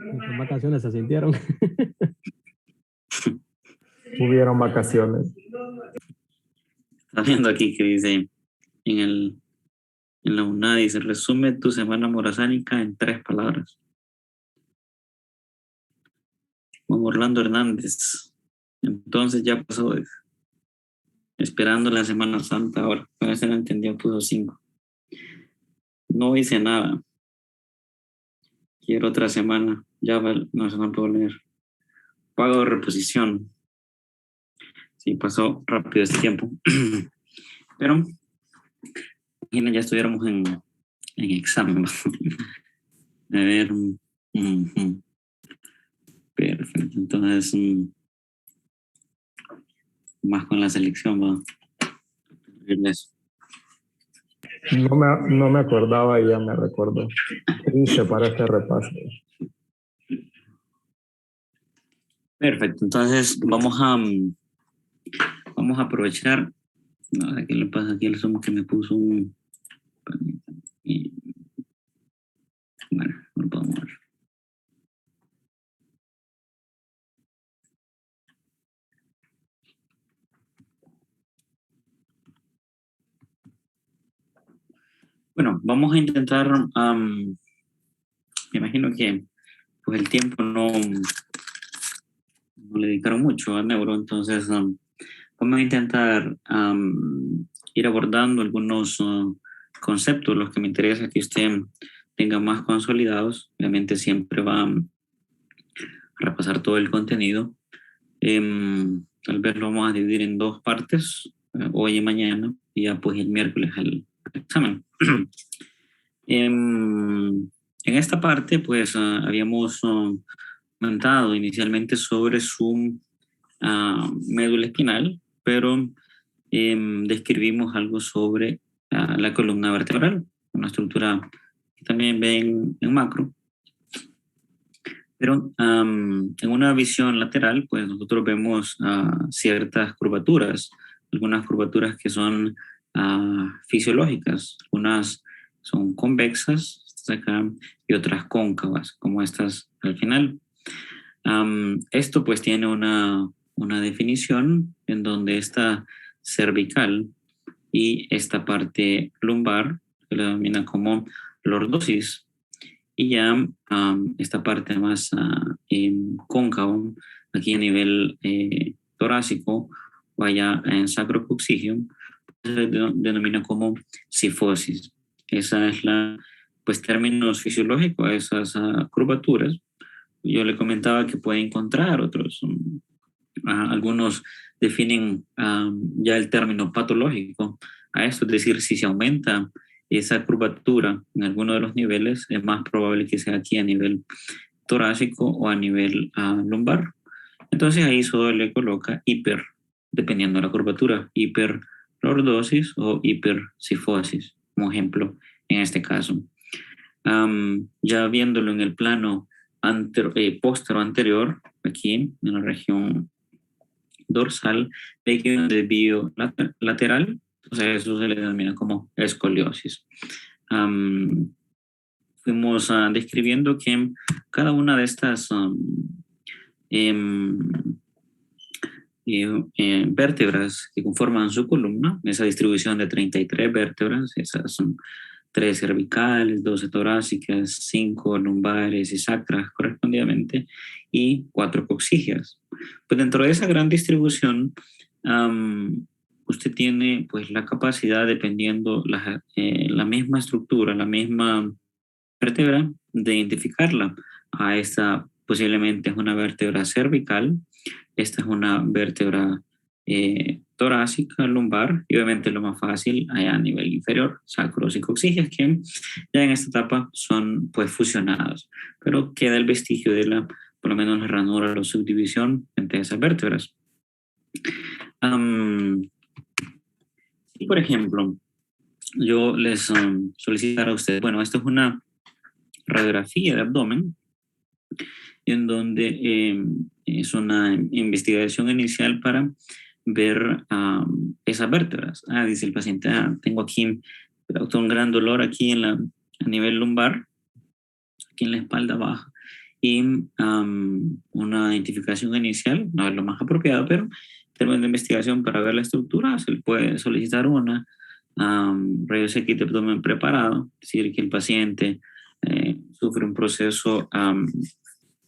Esas vacaciones se sintieron. Hubieron vacaciones. Está viendo aquí que dice en la UNAD, dice, resume tu semana morazánica en 3 palabras. Juan Orlando Hernández. Entonces ya pasó, esperando la Semana Santa ahora. Para eso no entendió, puso 5. No hice nada. Quiero otra semana. Ya no se me puedo leer. Pago de reposición. Sí, pasó rápido este tiempo. Pero, imagina, ya estuviéramos en examen. A ver. Perfecto. Entonces, más con la selección, va. No me acordaba y ya me recuerdo. Triste para este repaso. Perfecto. Entonces, vamos a aprovechar. No, ¿qué le pasa aquí al Zoom que me puso un... Bueno, no lo podemos ver. Bueno, vamos a intentar, me imagino que pues el tiempo no le dedicaron mucho a Neuro, entonces vamos a intentar ir abordando algunos conceptos, los que me interesa que usted tenga más consolidados. Obviamente siempre va a repasar todo el contenido. Tal vez lo vamos a dividir en 2 partes, hoy y mañana, y ya pues el miércoles el examen. En esta parte, pues habíamos comentado inicialmente sobre su médula espinal, pero describimos algo sobre la columna vertebral, una estructura que también ven en macro. Pero en una visión lateral, pues nosotros vemos ciertas curvaturas, algunas curvaturas que son fisiológicas, algunas son convexas, estas acá, y otras cóncavas, como estas al final. Esto pues tiene una definición en donde esta cervical y esta parte lumbar se la denomina como lordosis, y ya esta parte más cóncavo, aquí a nivel torácico o allá en sacrococcygio, se denomina como cifosis. Esa es la, pues, términos fisiológicos, esas curvaturas. Yo le comentaba que puede encontrar otros, algunos definen ya el término patológico a esto, es decir, si se aumenta esa curvatura en alguno de los niveles, es más probable que sea aquí a nivel torácico o a nivel lumbar. Entonces ahí solo le coloca hiper, dependiendo de la curvatura, hiperlordosis o hipercifosis, como ejemplo en este caso. Ya viéndolo en el plano póstero anterior, aquí en la región dorsal, ve que hay un desvío lateral, entonces eso se le denomina como escoliosis. Fuimos describiendo que cada una de estas vértebras que conforman su columna, esa distribución de 33 vértebras, esas son 3 cervicales, 12 torácicas, 5 lumbares y sacras correspondientemente, y 4 coccígeas. Pues dentro de esa gran distribución, usted tiene pues la capacidad, dependiendo la misma estructura, la misma vértebra, de identificarla. Esta posiblemente es una vértebra cervical, esta es una vértebra torácica, lumbar, y obviamente lo más fácil allá a nivel inferior, sacros y coccígeas, que ya en esta etapa son pues fusionados, pero queda el vestigio de por lo menos la ranura o subdivisión entre esas vértebras. Y por ejemplo, yo les solicitara a ustedes, bueno, esto es una radiografía de abdomen, en donde es una investigación inicial para ver esas vértebras. Dice el paciente, tengo aquí un gran dolor aquí a nivel lumbar, aquí en la espalda baja, y una identificación inicial, no es lo más apropiado, pero en términos de investigación para ver la estructura, se le puede solicitar una rayos X de abdomen preparado, es decir, que el paciente sufre un proceso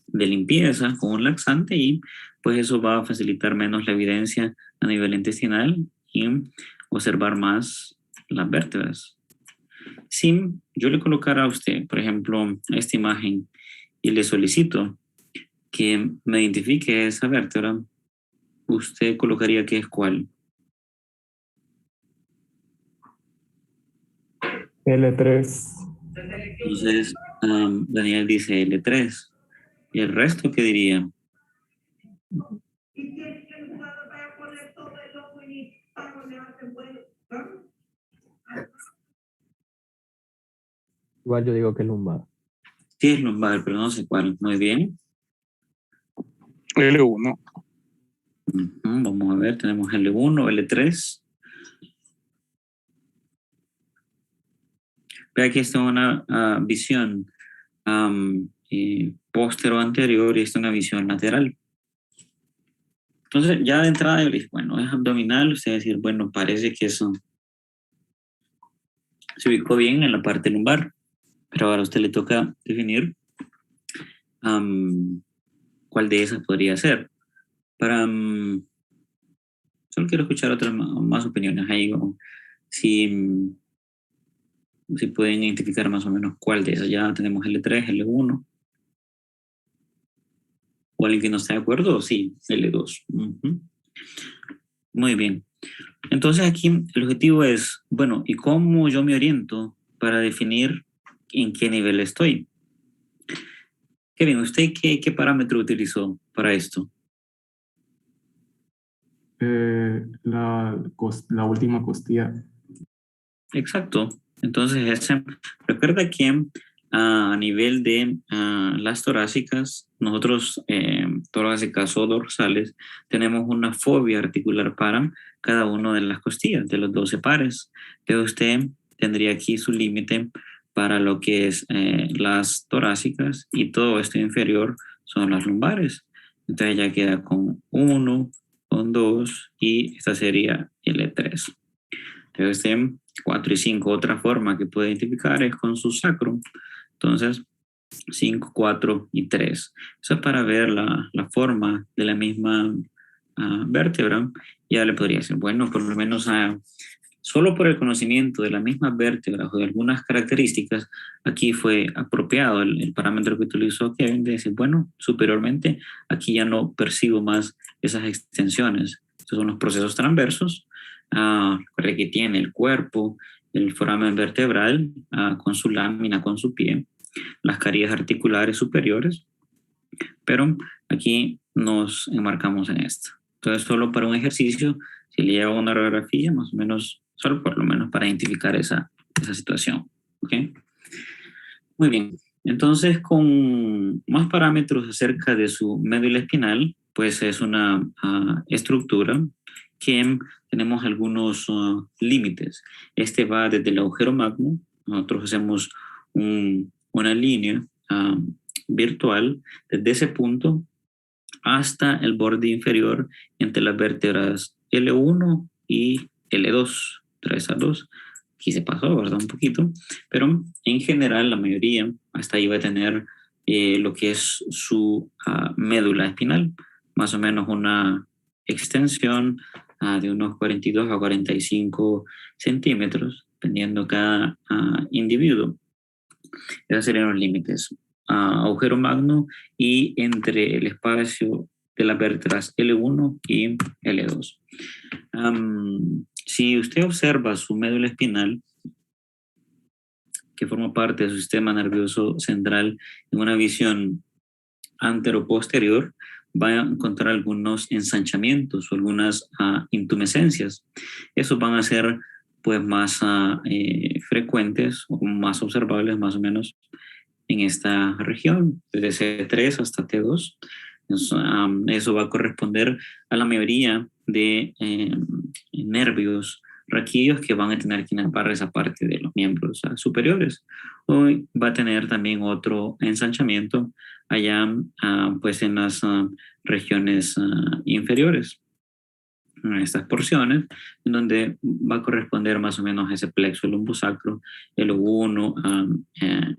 de limpieza con un laxante y pues eso va a facilitar menos la evidencia a nivel intestinal y observar más las vértebras. Si yo le colocara a usted, por ejemplo, esta imagen y le solicito que me identifique esa vértebra, ¿usted colocaría que es cuál? L3. Entonces, Daniel dice L3. ¿Y el resto qué diría? Igual yo digo que es lumbar. Sí, es lumbar, pero no sé cuál. Muy bien. L1. Vamos a ver, tenemos L1, L3. Vea que esta es una visión póstero anterior y esta es una visión lateral. Entonces, ya de entrada yo le dije, bueno, es abdominal, usted va a decir, bueno, parece que eso se ubicó bien en la parte lumbar, pero ahora a usted le toca definir cuál de esas podría ser. Solo quiero escuchar otras más opiniones ahí, o si pueden identificar más o menos cuál de esas. Ya tenemos L3, L1. ¿O alguien que no esté de acuerdo? Sí, L2. Muy bien. Entonces aquí el objetivo es, bueno, ¿y cómo yo me oriento para definir en qué nivel estoy? Kevin, ¿usted qué parámetro utilizó para esto? La última costilla. Exacto. Entonces, recuerda que a nivel de las torácicas, nosotros, torácicas o dorsales, tenemos una fobia articular para cada una de las costillas, de los 12 pares. Entonces, usted tendría aquí su límite para lo que es las torácicas y todo esto inferior son las lumbares. Entonces, ya queda con 1, con 2 y esta sería L3. Entonces, 4 y 5, otra forma que puede identificar es con su sacrum. Entonces, 5, 4 y 3. Eso es para ver la forma de la misma vértebra. Ya le podría decir, bueno, por lo menos solo por el conocimiento de las mismas vértebras o de algunas características, aquí fue apropiado el parámetro que utilizó Kevin de decir, bueno, superiormente, aquí ya no percibo más esas extensiones. Estos son los procesos transversos. Recuerde que tiene el cuerpo, el foramen vertebral con su lámina, con su pie, las carillas articulares superiores, pero aquí nos enmarcamos en esto. Entonces, solo para un ejercicio, si le lleva una radiografía, más o menos, solo por lo menos para identificar esa situación. ¿Ok? Muy bien. Entonces, con más parámetros acerca de su médula espinal, pues es una estructura que tenemos algunos límites. Este va desde el agujero magno. Nosotros hacemos una línea virtual desde ese punto hasta el borde inferior entre las vértebras L1 y L2, 3 a 2. Aquí se pasó, ¿verdad? Un poquito, pero en general la mayoría hasta ahí va a tener lo que es su médula espinal, más o menos una extensión de unos 42 a 45 centímetros, dependiendo cada individuo. Esos serían los límites. Agujero magno y entre el espacio de las vértebras L1 y L2. Si usted observa su médula espinal, que forma parte de su sistema nervioso central, en una visión antero-posterior, va a encontrar algunos ensanchamientos o algunas intumescencias. Esos van a ser pues más frecuentes o más observables más o menos en esta región, desde C3 hasta T2. Eso va a corresponder a la mayoría de nervios raquídeos que van a tener que inervar esa parte de los miembros superiores. Hoy va a tener también otro ensanchamiento allá pues en las regiones inferiores, estas porciones, en donde va a corresponder más o menos a ese plexo lumbosacro, L1,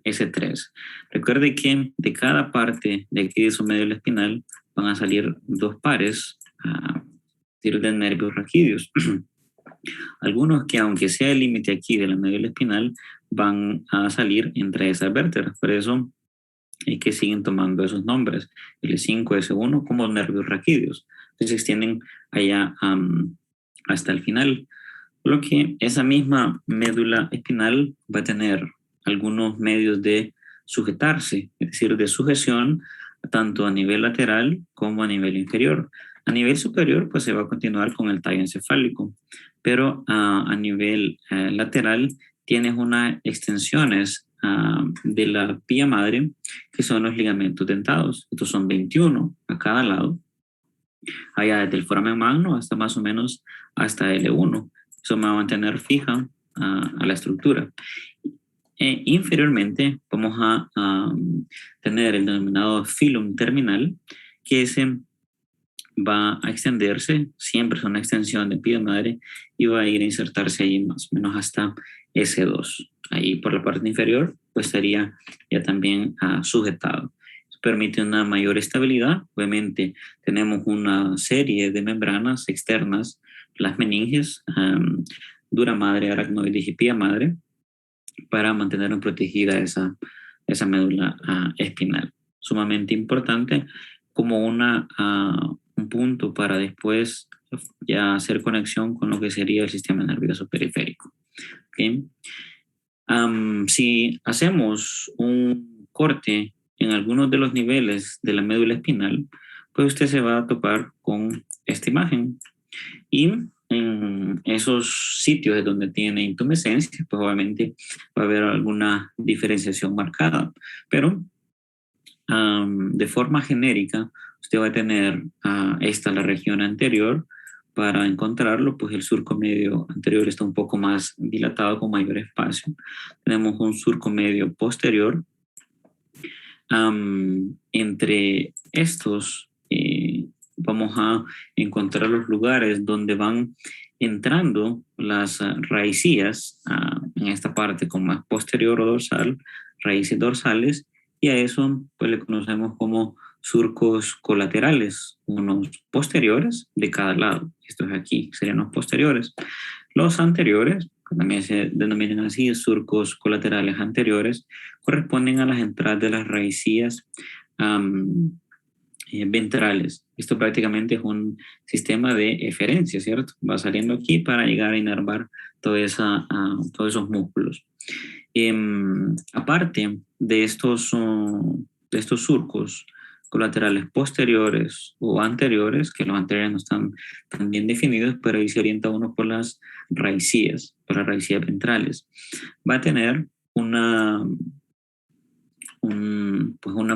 S3. Recuerde que de cada parte de aquí de su médula espinal van a salir 2 pares de nervios raquídeos. Algunos que, aunque sea el límite aquí de la médula espinal, van a salir entre esas vértebras. Por eso es que siguen tomando esos nombres, L5, S1, como nervios raquídeos. Entonces se extienden allá hasta el final. Lo que esa misma médula espinal va a tener algunos medios de sujetarse, es decir, de sujeción, tanto a nivel lateral como a nivel inferior. A nivel superior, pues se va a continuar con el tallo encefálico, pero a nivel lateral tienes unas extensiones de la pía madre, que son los ligamentos dentados. Estos son 21 a cada lado, allá desde el foramen magno hasta más o menos hasta L1. Eso me va a mantener fija a la estructura. Inferiormente vamos a tener el denominado filum terminal, que ese va a extenderse, siempre es una extensión de pía madre, y va a ir a insertarse ahí más o menos hasta S2. Ahí por la parte inferior pues estaría ya también sujetado. Eso permite una mayor estabilidad. Obviamente tenemos una serie de membranas externas, las meninges, dura madre, aracnoides y pía madre, para mantener protegida esa médula espinal. Sumamente importante como un punto para después ya hacer conexión con lo que sería el sistema nervioso periférico. ¿Okay? Si hacemos un corte en algunos de los niveles de la médula espinal, pues usted se va a topar con esta imagen. Y en esos sitios donde tiene intumescencia, pues obviamente va a haber alguna diferenciación marcada. Pero de forma genérica, usted va a tener la región anterior. Para encontrarlo, pues el surco medio anterior está un poco más dilatado, con mayor espacio. Tenemos un surco medio posterior. Entre estos vamos a encontrar los lugares donde van entrando las raicías en esta parte con más posterior o dorsal, raíces dorsales, y a eso pues le conocemos como surcos colaterales, unos posteriores de cada lado. Estos aquí serían los posteriores. Los anteriores, que también se denominan así, surcos colaterales anteriores, corresponden a las entradas de las raicías ventrales. Esto prácticamente es un sistema de eferencia, ¿cierto? Va saliendo aquí para llegar a inervar todos esos músculos. Aparte de estos surcos colaterales posteriores o anteriores, que los anteriores no están tan bien definidos, pero ahí se orienta uno por las raicías, por las raicías ventrales. Va a tener una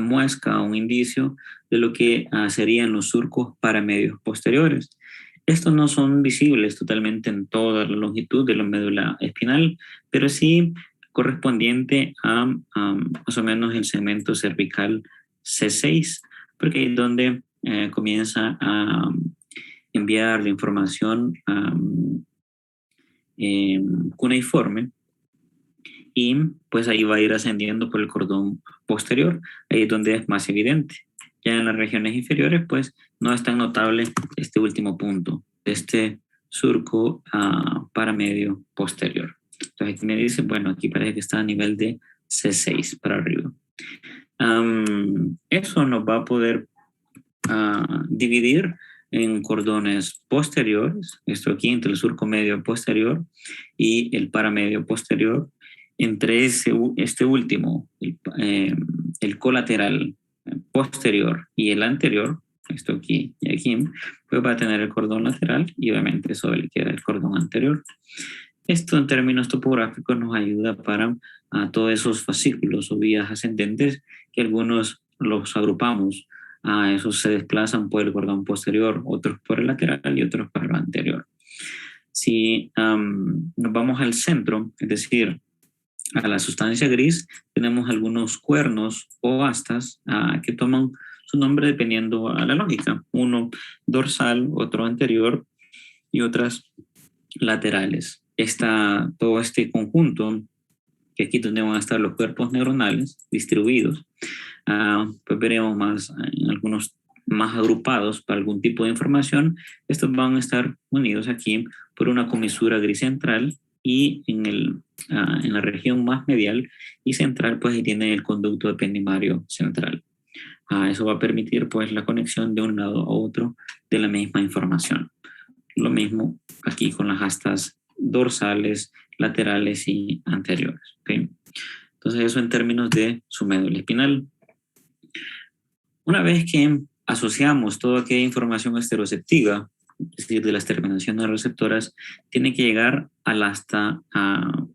muesca, un indicio de lo que serían los surcos paramedios posteriores. Estos no son visibles totalmente en toda la longitud de la médula espinal, pero sí correspondiente a más o menos el segmento cervical C6, porque es donde comienza a enviar la información cuneiforme, y pues ahí va a ir ascendiendo por el cordón posterior, ahí es donde es más evidente. Ya en las regiones inferiores pues no es tan notable este último punto, este surco paramedio posterior. Entonces aquí me dice, bueno, aquí parece que está a nivel de C6 para arriba. Eso nos va a poder dividir en cordones posteriores, esto aquí entre el surco medio posterior y el paramedio posterior. Entre este último, el colateral posterior y el anterior, esto aquí y aquí, pues va a tener el cordón lateral y obviamente eso le queda el cordón anterior. Esto en términos topográficos nos ayuda para todos esos fascículos o vías ascendentes que algunos los agrupamos. Esos se desplazan por el cordón posterior, otros por el lateral y otros por el anterior. Si nos vamos al centro, es decir, a la sustancia gris, tenemos algunos cuernos o astas que toman su nombre dependiendo a la lógica. Uno dorsal, otro anterior y otras laterales. Todo este conjunto, que aquí donde van a estar los cuerpos neuronales distribuidos, pues veremos más en algunos más agrupados para algún tipo de información. Estos van a estar unidos aquí por una comisura gris central y en la región más medial y central, pues ahí tiene el conducto ependimario central. Eso va a permitir pues la conexión de un lado a otro de la misma información. Lo mismo aquí con las astas dorsales, laterales y anteriores. ¿Okay? Entonces eso en términos de su médula espinal. Una vez que asociamos toda aquella información estereoceptiva, es decir, de las terminaciones receptoras, tiene que llegar hasta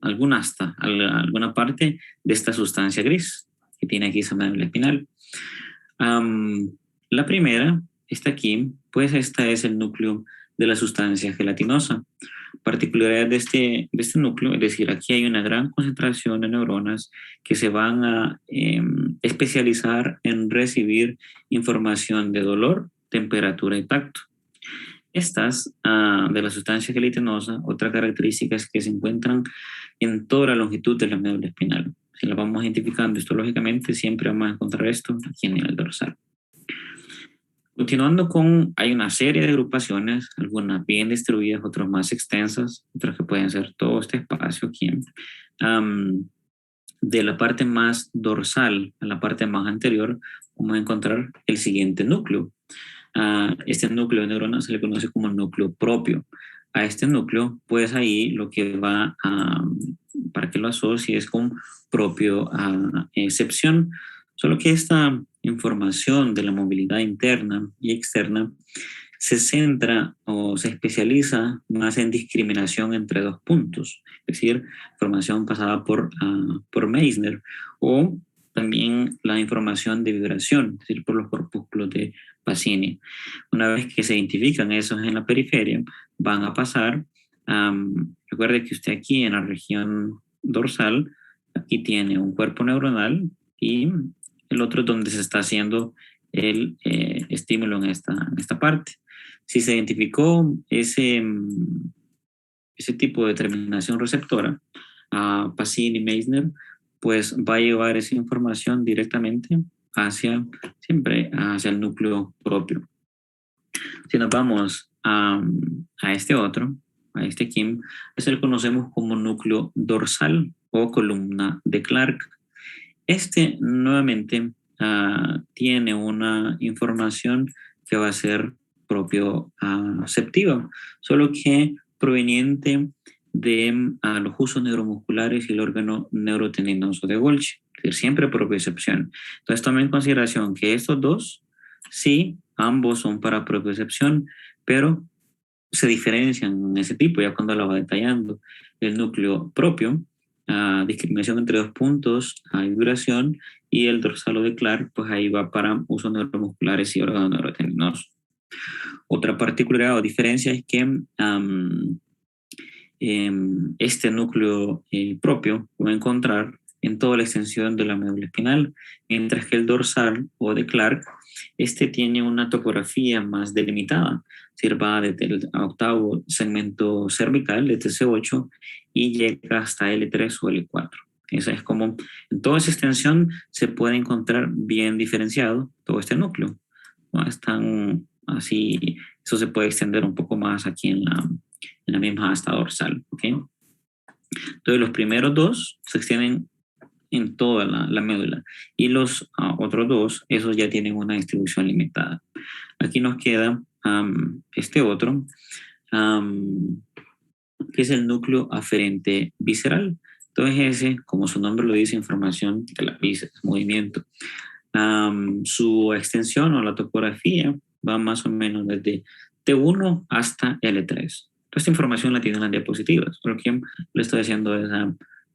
alguna parte de esta sustancia gris que tiene aquí esa médula espinal. La primera está aquí, pues esta es el núcleo de la sustancia gelatinosa. Particularidad de este núcleo, es decir, aquí hay una gran concentración de neuronas que se van a especializar en recibir información de dolor, temperatura y tacto. Estas de la sustancia gelatinosa, otra característica es que se encuentran en toda la longitud de la médula espinal. Si la vamos identificando histológicamente, siempre vamos a encontrar esto aquí en el dorsal. Continuando hay una serie de agrupaciones, algunas bien distribuidas, otras más extensas, otras que pueden ser todo este espacio aquí. De la parte más dorsal a la parte más anterior, vamos a encontrar el siguiente núcleo. Este núcleo de neuronas se le conoce como núcleo propio. A este núcleo, pues ahí lo que va para que lo asocie es con propio excepción. Solo que esta información de la movilidad interna y externa se centra o se especializa más en discriminación entre dos puntos, es decir, información pasada por Meissner, o también la información de vibración, es decir, por los corpúsculos de Pacini. Una vez que se identifican esos en la periferia, van a pasar, recuerde que usted aquí en la región dorsal, aquí tiene un cuerpo neuronal y el otro es donde se está haciendo el estímulo en esta parte. Si se identificó ese tipo de terminación receptora, Pacini-Meissner, pues va a llevar esa información directamente siempre hacia el núcleo propio. Si nos vamos a este otro, a este Kim, ese lo conocemos como núcleo dorsal o columna de Clark. Este nuevamente tiene una información que va a ser propioceptiva, solo que proveniente de los usos neuromusculares y el órgano neurotendinoso de Golgi, es decir, siempre propiocepción. Entonces tome en consideración que estos dos, sí, ambos son para propiocepción, pero se diferencian en ese tipo, ya cuando lo va detallando. El núcleo propio, discriminación entre dos puntos, vibración, y el dorsal de Clark, pues ahí va para usos neuromusculares y órgano neurotendinoso. Otra particularidad o diferencia es que este núcleo propio puede encontrar en toda la extensión de la médula espinal, mientras que el dorsal o de Clark, este tiene una topografía más delimitada, va desde el octavo segmento cervical, de TC8, y llega hasta L3 o L4. Esa es como, en toda esa extensión se puede encontrar bien diferenciado todo este núcleo. ¿No? Están así, eso se puede extender un poco más aquí en la misma asta dorsal. ¿Okay? Entonces los primeros dos se extienden en toda la médula y los otros dos, esos ya tienen una distribución limitada. Aquí nos queda este otro, que es el núcleo aferente visceral. Entonces ese, como su nombre lo dice, información de la vísceras, movimiento. Su extensión o la topografía va más o menos desde T1 hasta L3. Toda esta información la tienen en las diapositivas, pero aquí le estoy haciendo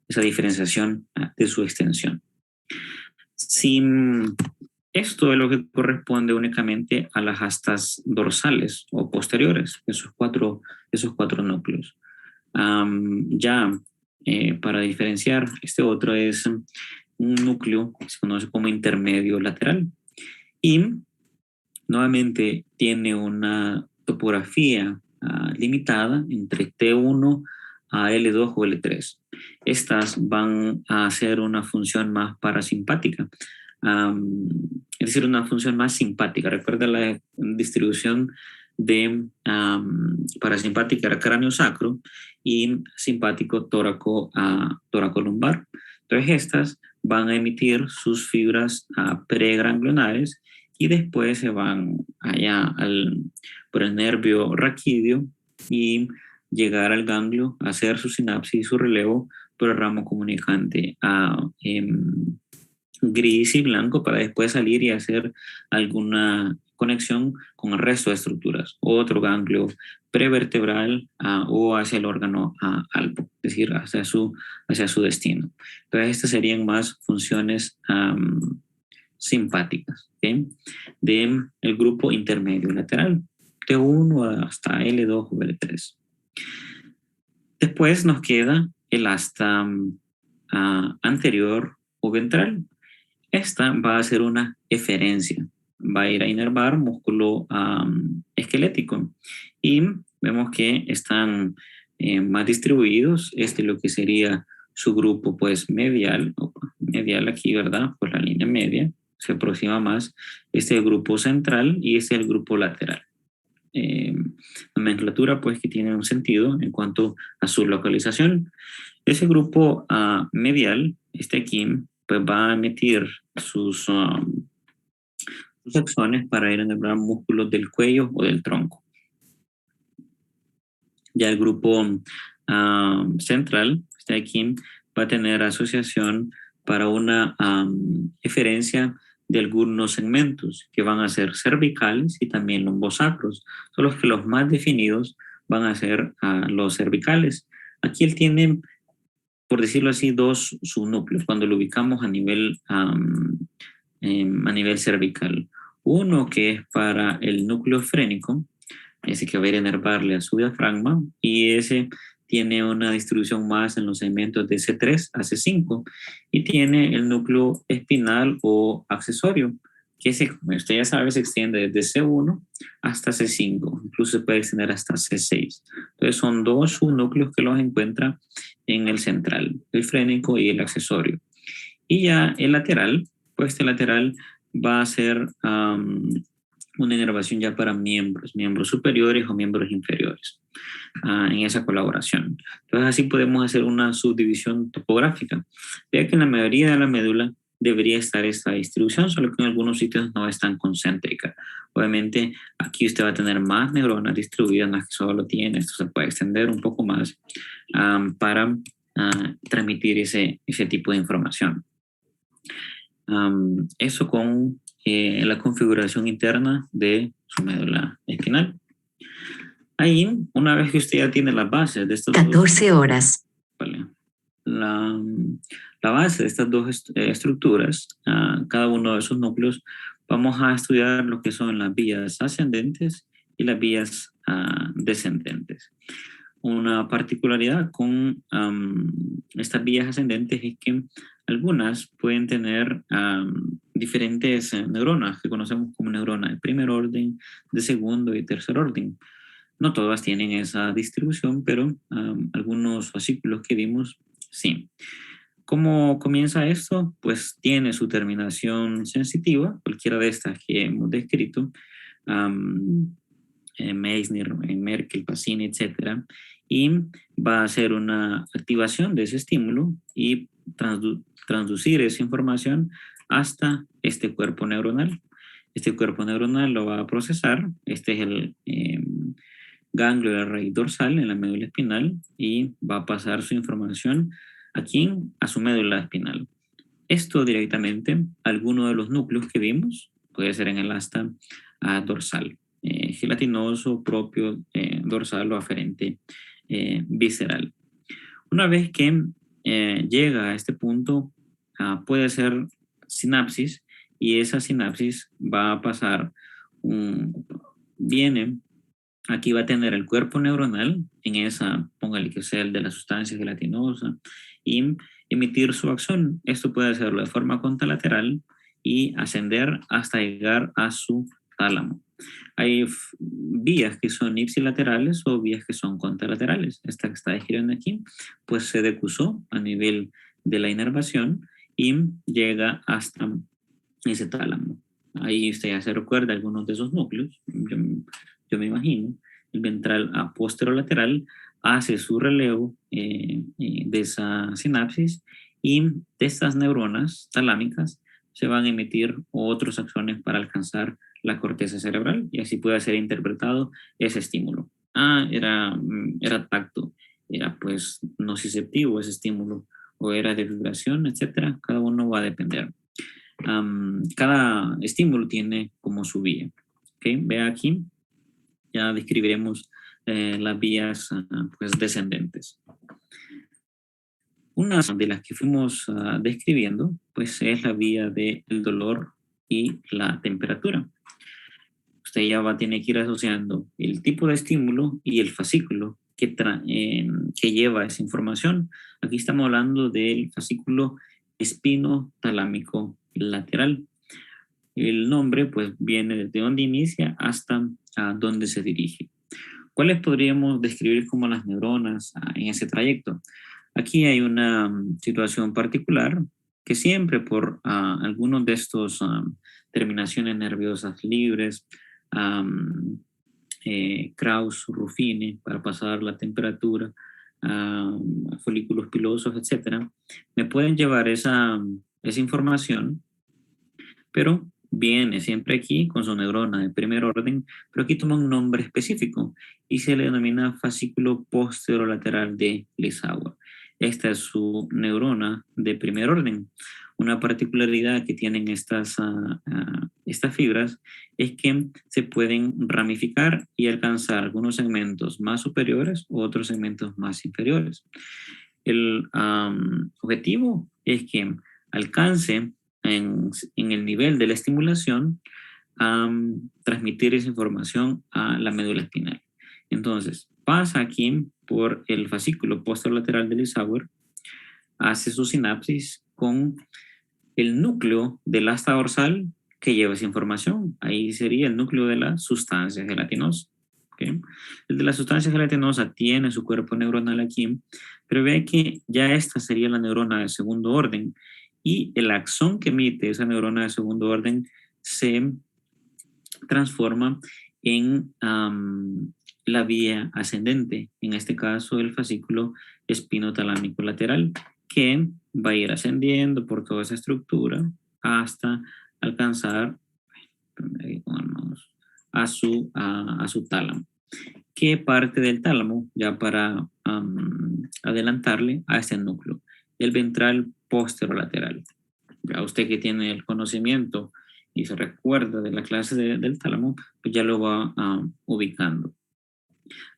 esa diferenciación de su extensión. Si Esto es lo que corresponde únicamente a las astas dorsales o posteriores, esos cuatro núcleos. Para diferenciar, este otro es un núcleo que se conoce como intermedio lateral y nuevamente tiene una topografía limitada entre T1 a L2 o L3. Estas van a hacer una función más parasimpática, es decir, una función más simpática. Recuerda la distribución de parasimpática era cráneo sacro y simpático tóraco lumbar. Entonces estas van a emitir sus fibras preganglionares y después se van allá por el nervio raquídeo y llegar al ganglio, hacer su sinapsis y su relevo por el ramo comunicante gris y blanco para después salir y hacer alguna conexión con el resto de estructuras, otro ganglio prevertebral o hacia el órgano albo, es decir, hacia su destino. Entonces estas serían más funciones simpáticas, ¿okay? Del grupo intermedio lateral, T1 hasta L2 o L3. Después nos queda el asta anterior o ventral. Esta va a ser una eferencia, va a ir a inervar músculo esquelético y vemos que están más distribuidos. Este es lo que sería su grupo pues medial aquí, ¿verdad? Por la línea media se aproxima más. Este es el grupo central y este es el grupo lateral. Nomenclatura pues que tiene un sentido en cuanto a su localización. Ese grupo medial, este aquí, pues va a emitir sus axones para ir a inervar músculos del cuello o del tronco. Ya el grupo central, este aquí, va a tener asociación para una eferencia de algunos segmentos que van a ser cervicales y también lombosacros. Son los que los más definidos van a ser los cervicales. Aquí él tiene, por decirlo así, dos subnúcleos cuando lo ubicamos a nivel cervical. Uno que es para el núcleo frénico, ese que va a ir a inervarle a su diafragma, y ese tiene una distribución más en los segmentos de C3 a C5 y tiene el núcleo espinal o accesorio, que como usted ya sabe, se extiende desde C1 hasta C5, incluso se puede extender hasta C6. Entonces son dos subnúcleos que los encuentra en el central, el frénico y el accesorio. Y ya el lateral, pues este lateral va a ser una inervación ya para miembros superiores o miembros inferiores en esa colaboración. Entonces así podemos hacer una subdivisión topográfica. Vea que en la mayoría de la médula debería estar esta distribución, solo que en algunos sitios no es tan concéntrica. Obviamente aquí usted va a tener más neuronas distribuidas, las que solo tiene, esto se puede extender un poco más para transmitir ese tipo de información. Eso con la configuración interna de su médula espinal. Ahí, una vez que usted ya tiene las bases de estas 14 horas. Vale, la base de estas dos estructuras, cada uno de esos núcleos, vamos a estudiar lo que son las vías ascendentes y las vías descendentes. Una particularidad con estas vías ascendentes es que algunas pueden tener diferentes neuronas que conocemos como neuronas de primer orden, de segundo y tercer orden. No todas tienen esa distribución, pero algunos fascículos que vimos, sí. ¿Cómo comienza esto? Pues tiene su terminación sensitiva, cualquiera de estas que hemos descrito, Meissner, Merkel, Pacini, etc. Y va a hacer una activación de ese estímulo y transducir esa información hasta este cuerpo neuronal. Este cuerpo neuronal lo va a procesar. Este es el ganglio de la raíz dorsal en la médula espinal y va a pasar su información aquí a su médula espinal. Esto directamente, alguno de los núcleos que vimos, puede ser en el asta dorsal, gelatinoso, propio, dorsal o aferente visceral. Una vez que llega a este punto, puede ser sinapsis y esa sinapsis va a pasar, aquí va a tener el cuerpo neuronal en esa, póngale que sea el de la sustancia gelatinosa, y emitir su axón. Esto puede hacerlo de forma contralateral y ascender hasta llegar a su tálamo. Hay vías que son ipsilaterales o vías que son contralaterales. Esta que está describiendo aquí, pues se decusó a nivel de la inervación y llega hasta ese tálamo. Ahí usted ya se recuerda algunos de esos núcleos. Yo me imagino. El ventral posterolateral hace su relevo de esa sinapsis, y de estas neuronas talámicas se van a emitir otros axones para alcanzar la corteza cerebral, y así puede ser interpretado ese estímulo. Era tacto, era pues nociceptivo ese estímulo, o era de vibración, etcétera. Cada uno va a depender. Cada estímulo tiene como su vía. ¿Okay? Vea aquí, ya describiremos las vías pues descendentes. Una de las que fuimos describiendo pues es la vía del dolor y la temperatura. Usted ya tiene que ir asociando el tipo de estímulo y el fascículo que lleva esa información. Aquí estamos hablando del fascículo espinotalámico lateral. El nombre pues viene desde donde inicia hasta donde se dirige. ¿Cuáles podríamos describir como las neuronas en ese trayecto? Aquí hay una situación particular que siempre por algunos de estos terminaciones nerviosas libres, Krauss-Ruffini para pasar la temperatura, folículos pilosos, etcétera, me pueden llevar esa información, pero viene siempre aquí con su neurona de primer orden, pero aquí toma un nombre específico y se le denomina fascículo posterolateral de Lissauer. Esta es su neurona de primer orden. Una particularidad que tienen estas fibras es que se pueden ramificar y alcanzar algunos segmentos más superiores u otros segmentos más inferiores. El objetivo es que alcance en el nivel de la estimulación transmitir esa información a la médula espinal. Entonces, pasa aquí por el fascículo posterolateral de Lissauer, hace su sinapsis con el núcleo del asta dorsal que lleva esa información. Ahí sería el núcleo de la sustancia gelatinosa. ¿Okay? El de la sustancia gelatinosa tiene su cuerpo neuronal aquí, pero ve que ya esta sería la neurona de segundo orden, y el axón que emite esa neurona de segundo orden se transforma en la vía ascendente, en este caso el fascículo espinotalámico lateral, que va a ir ascendiendo por toda esa estructura hasta alcanzar a su tálamo. ¿Qué parte del tálamo? Ya para adelantarle a este núcleo, el ventral posterolateral. Ya usted que tiene el conocimiento y se recuerda de la clase del tálamo, pues ya lo va ubicando.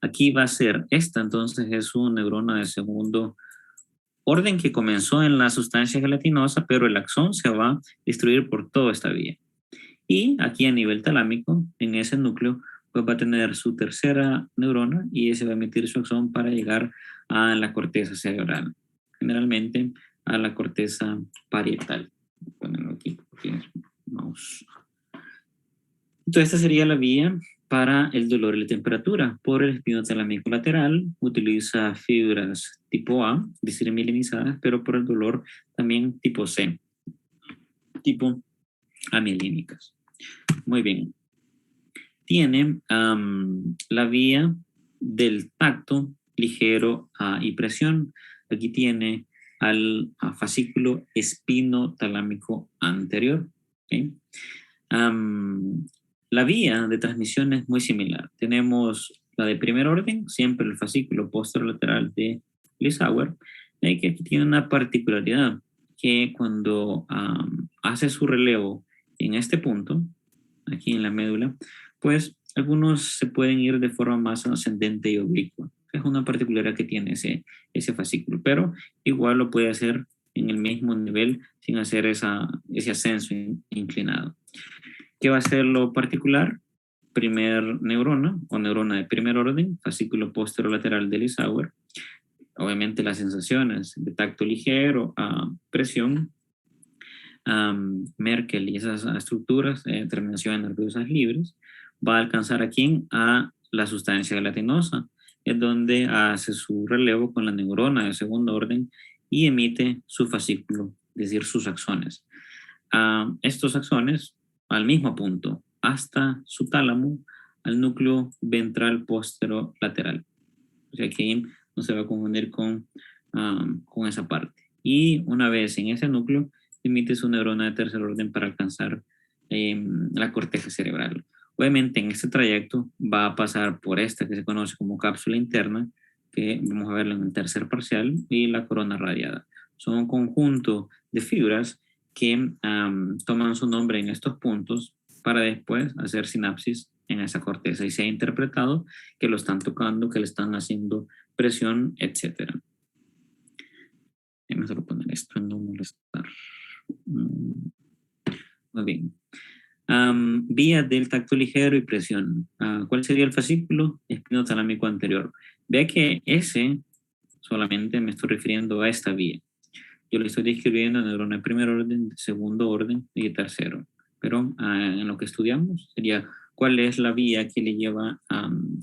Aquí va a ser esta, entonces es una neurona de segundo orden que comenzó en la sustancia gelatinosa, pero el axón se va a distribuir por toda esta vía. Y aquí a nivel talámico, en ese núcleo, pues va a tener su tercera neurona y ese va a emitir su axón para llegar a la corteza cerebral, generalmente a la corteza parietal. Voy a ponerlo aquí porque vamos. Entonces esta sería la vía para el dolor y la temperatura. Por el espinotalámico lateral utiliza fibras tipo A, desmilinizadas, pero por el dolor también tipo C, tipo amielínicas. Muy bien. Tiene la vía del tacto ligero y presión. Aquí tiene al fascículo espinotalámico anterior. ¿Okay? La vía de transmisión es muy similar. Tenemos la de primer orden, siempre el fascículo posterolateral de Lissauer, y que aquí tiene una particularidad, que cuando hace su relevo en este punto, aquí en la médula, pues algunos se pueden ir de forma más ascendente y oblicua. Es una particularidad que tiene ese fascículo, pero igual lo puede hacer en el mismo nivel sin hacer ese ascenso inclinado. ¿Qué va a ser lo particular? Primer neurona o neurona de primer orden, fascículo posterolateral del Isauer. Obviamente las sensaciones de tacto ligero, presión, Merkel y esas estructuras de terminaciones nerviosas libres, va a alcanzar a quién? A la sustancia gelatinosa, es donde hace su relevo con la neurona de segundo orden y emite su fascículo, es decir, sus axones. Estos axones al mismo punto, hasta su tálamo, al núcleo ventral posterolateral. O sea que no se va a confundir con esa parte. Y una vez en ese núcleo, emite su neurona de tercer orden para alcanzar la corteza cerebral. Obviamente en este trayecto va a pasar por esta que se conoce como cápsula interna, que vamos a verla en el tercer parcial, y la corona radiada. Son un conjunto de fibras que toman su nombre en estos puntos para después hacer sinapsis en esa corteza y se ha interpretado que lo están tocando, que le están haciendo presión, etc. Déjame solo poner esto en no molestar. Muy bien. Vía del tacto ligero y presión. ¿Cuál sería el fascículo espinotalámico anterior? Vea que ese solamente me estoy refiriendo a esta vía. Yo le estoy describiendo neurona de primer orden, de segundo orden y de tercero. Pero en lo que estudiamos sería cuál es la vía que le lleva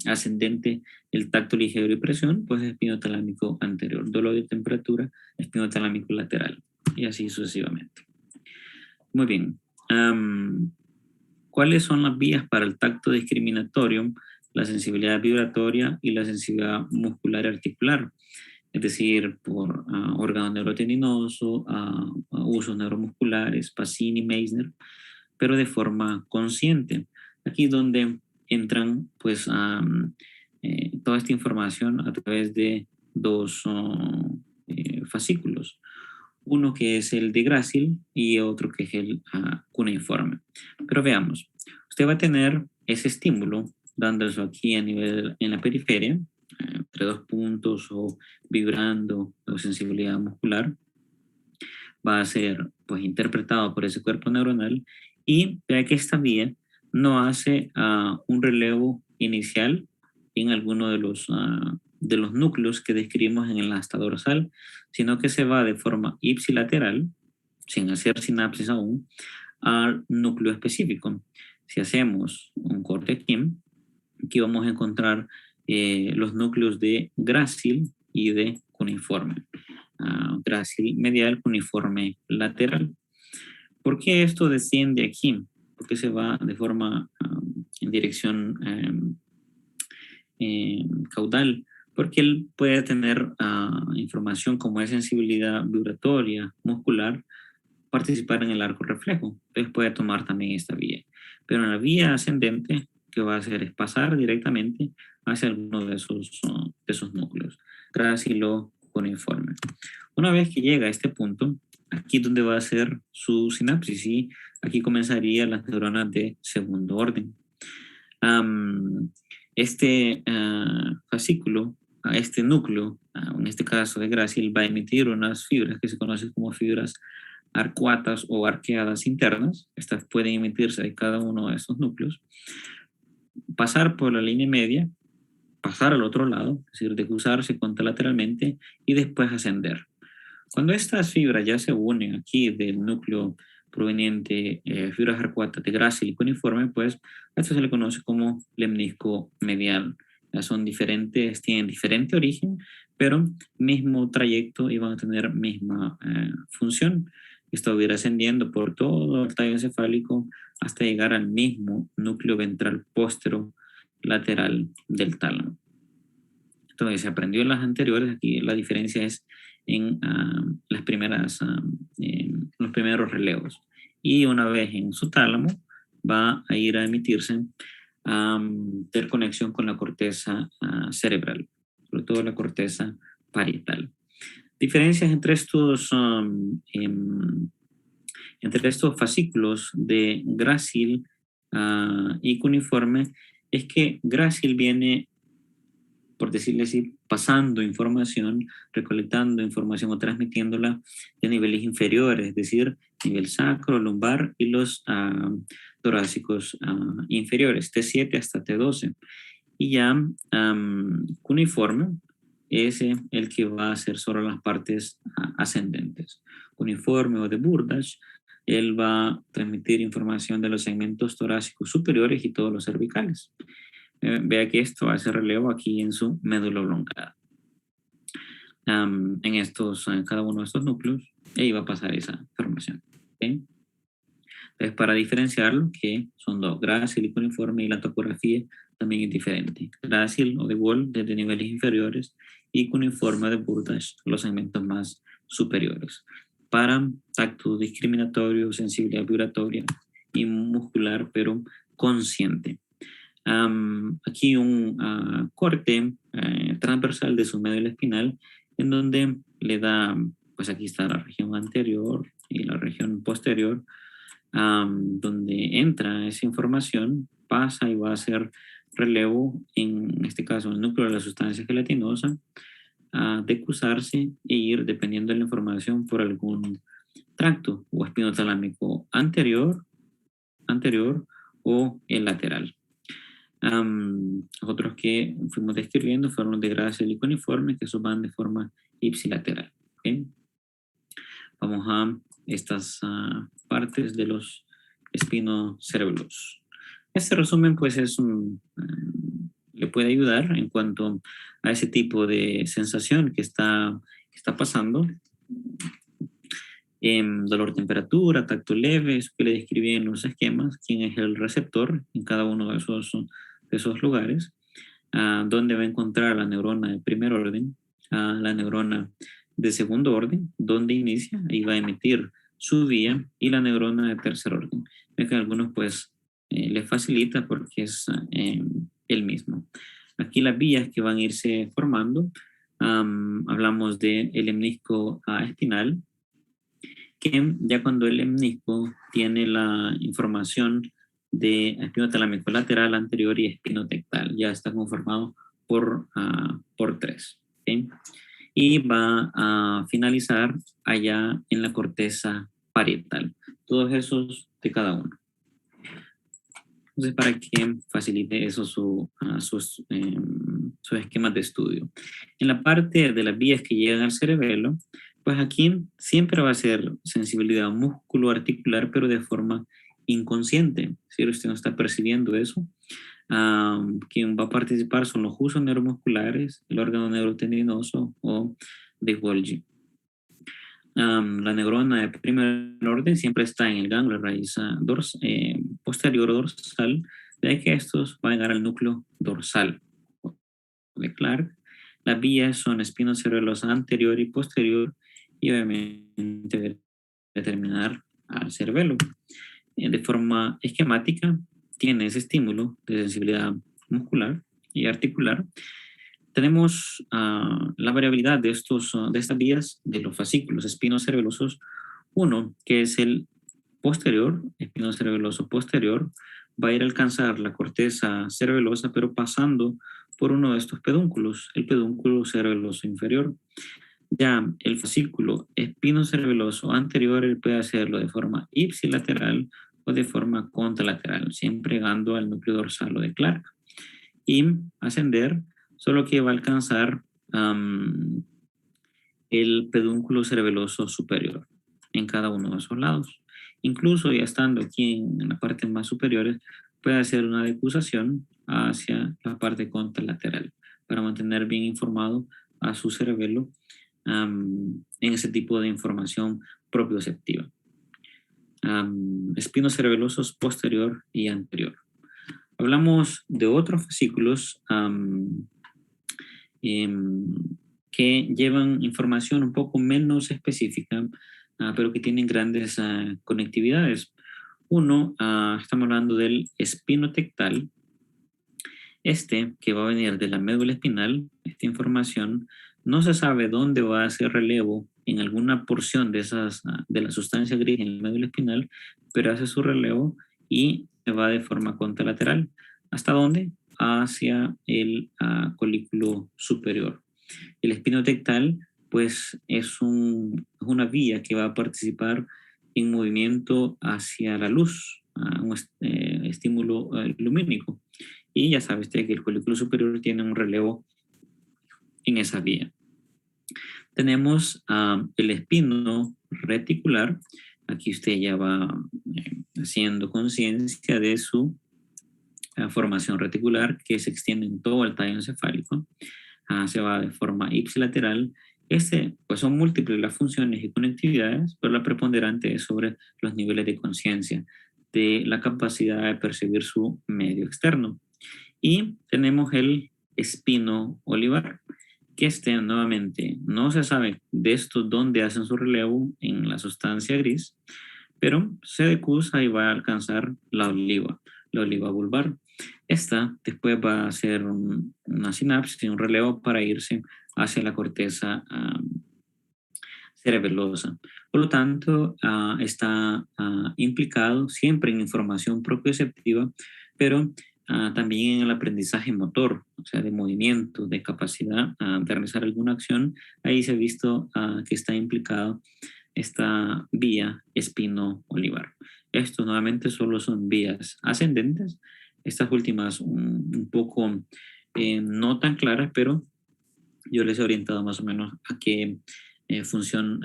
ascendente el tacto ligero y presión, pues espinotalámico anterior. Dolor de temperatura, espinotalámico lateral. Y así sucesivamente. Muy bien. ¿Cuáles son las vías para el tacto discriminatorio, la sensibilidad vibratoria y la sensibilidad muscular y articular? Es decir, por órgano neurotendinoso, usos neuromusculares, Pacini, Meissner, pero de forma consciente. Aquí es donde entran pues toda esta información a través de dos fascículos. Uno que es el de Gracil y otro que es el cuneiforme. Pero veamos, usted va a tener ese estímulo dándolo aquí a nivel en la periferia, entre dos puntos o vibrando la sensibilidad muscular, va a ser pues interpretado por ese cuerpo neuronal y vea que esta vía no hace un relevo inicial en alguno de los núcleos que describimos en el asta dorsal, sino que se va de forma ipsilateral, sin hacer sinapsis aún, al núcleo específico. Si hacemos un corte aquí vamos a encontrar los núcleos de Gracil y de cuneiforme. Gracil medial, cuneiforme lateral. ¿Por qué esto desciende aquí? ¿Por qué se va de forma en dirección caudal? Porque él puede tener información como es sensibilidad vibratoria, muscular, participar en el arco reflejo. Entonces puede tomar también esta vía. Pero en la vía ascendente, que va a hacer es pasar directamente hacia alguno de esos núcleos. Gracilo cuneiforme. Una vez que llega a este punto, aquí es donde va a hacer su sinapsis y aquí comenzaría las neuronas de segundo orden. Este fascículo, este núcleo, en este caso de Gracil, va a emitir unas fibras que se conocen como fibras arcuatas o arqueadas internas. Estas pueden emitirse de cada uno de estos núcleos, pasar por la línea media, pasar al otro lado, es decir, de cruzarse contralateralmente y después ascender. Cuando estas fibras ya se unen aquí del núcleo proveniente fibras arcuatas de Gracil y cuneiforme, pues a esto se le conoce como lemnisco medial. Ya son diferentes, tienen diferente origen, pero mismo trayecto y van a tener misma función. Esto va a ir ascendiendo por todo el tallo encefálico hasta llegar al mismo núcleo ventral posterolateral del tálamo. Entonces se aprendió en las anteriores, aquí la diferencia es en los primeros relevos. Y una vez en su tálamo va a ir a emitirse ter conexión con la corteza cerebral, sobre todo la corteza parietal. Diferencias entre estos fascículos de Gracil y cuneiforme es que Gracil viene por decirle así, pasando información, recolectando información o transmitiéndola de niveles inferiores, es decir, nivel sacro, lumbar y los torácicos inferiores, T7 hasta T12. Y ya cuneiforme es el que va a hacer solo las partes ascendentes. Cuneiforme o de Burdach, él va a transmitir información de los segmentos torácicos superiores y todos los cervicales. Vea que esto hace relevo aquí en su médula oblongada. En cada uno de estos núcleos, ahí va a pasar esa información. ¿Okay? Entonces, para diferenciarlo, que son dos, grácil y cuneiforme, y la topografía también es diferente. Grácil o de Wall desde niveles inferiores y cuneiforme de Burdach, los segmentos más superiores. Para tacto discriminatorio, sensibilidad vibratoria y muscular, pero consciente. Aquí un corte transversal de su médula espinal, en donde le da, pues aquí está la región anterior y la región posterior, donde entra esa información, pasa y va a hacer relevo, en este caso el núcleo de la sustancia gelatinosa, decusarse e ir, dependiendo de la información, por algún tracto o espinotalámico anterior o el lateral. Otros que fuimos describiendo fueron los de grácil y cuneiforme, que esos van de forma ipsilateral. ¿Okay? Vamos a estas partes de los espinocerebelosos. Este resumen pues le puede ayudar en cuanto a ese tipo de sensación que está pasando. Dolor, temperatura, tacto leve, eso que le describí en los esquemas, quién es el receptor en cada uno de esos lugares, dónde va a encontrar la neurona de primer orden, la neurona de segundo orden, dónde inicia y va a emitir su vía, y la neurona de tercer orden. Ve que a algunos pues les facilita porque es el mismo. Aquí las vías que van a irse formando, hablamos del lemnisco espinal, que ya cuando el lemnisco tiene la información de espinotalámico lateral, anterior y espinotectal, ya está conformado por 3. ¿Okay? Y va a finalizar allá en la corteza parietal. Todos esos de cada uno. Entonces, para que facilite eso sus esquemas de estudio. En la parte de las vías que llegan al cerebelo, pues aquí siempre va a ser sensibilidad músculo-articular, pero de forma inconsciente. Si usted no está percibiendo eso, quien va a participar son los husos neuromusculares, el órgano neurotendinoso o de Golgi. La neurona de primer orden siempre está en el ganglio raíz posterior o dorsal, de que estos van a llegar al núcleo dorsal de Clark. Las vías son espinocerebelosa anterior y posterior, y obviamente determinar al cerebelo. De forma esquemática, tiene ese estímulo de sensibilidad muscular y articular. Tenemos la variabilidad de estas vías de los fascículos espinocerebelosos. Uno, que es el posterior, espinocerebeloso posterior, va a ir a alcanzar la corteza cerebelosa, pero pasando por uno de estos pedúnculos, el pedúnculo cerebeloso inferior. Ya el fascículo espinocerebeloso anterior, él puede hacerlo de forma ipsilateral o de forma contralateral, siempre llegando al núcleo dorsal o de Clark. Y ascender, solo que va a alcanzar el pedúnculo cerebeloso superior en cada uno de esos lados. Incluso ya estando aquí en la parte más superiores, puede hacer una decusación hacia la parte contralateral para mantener bien informado a su cerebelo en ese tipo de información propioceptiva. Espinocerebelosos posterior y anterior. Hablamos de otros fascículos que llevan información un poco menos específica, pero que tienen grandes conectividades. Uno, estamos hablando del espinotectal, que va a venir de la médula espinal. Esta información no se sabe dónde va a hacer relevo en alguna porción de la sustancia gris en la médula espinal, pero hace su relevo y se va de forma contralateral. ¿Hasta dónde? hacia el colículo superior. El espinotectal, pues, es una vía que va a participar en movimiento hacia la luz, un estímulo lumínico. Y ya sabe usted que el colículo superior tiene un relevo en esa vía. Tenemos el espino reticular. Aquí usted ya va haciendo conciencia de su formación reticular, que se extiende en todo el tallo encefálico. Se va de forma ipsilateral. Pues son múltiples las funciones y conectividades, pero la preponderante es sobre los niveles de conciencia, de la capacidad de percibir su medio externo. Y tenemos el espino olivar, que nuevamente no se sabe de esto dónde hacen su relevo en la sustancia gris, pero se decusa y va a alcanzar la oliva vulvar. Esta después va a hacer una sinapsis, un relevo para irse hacia la corteza cerebelosa. Por lo tanto, está implicado siempre en información propioceptiva, pero también en el aprendizaje motor, o sea, de movimiento, de capacidad de realizar alguna acción. Ahí se ha visto que está implicado esta vía espino-olivar. Estos nuevamente solo son vías ascendentes. Estas últimas un poco no tan claras, pero yo les he orientado más o menos a qué función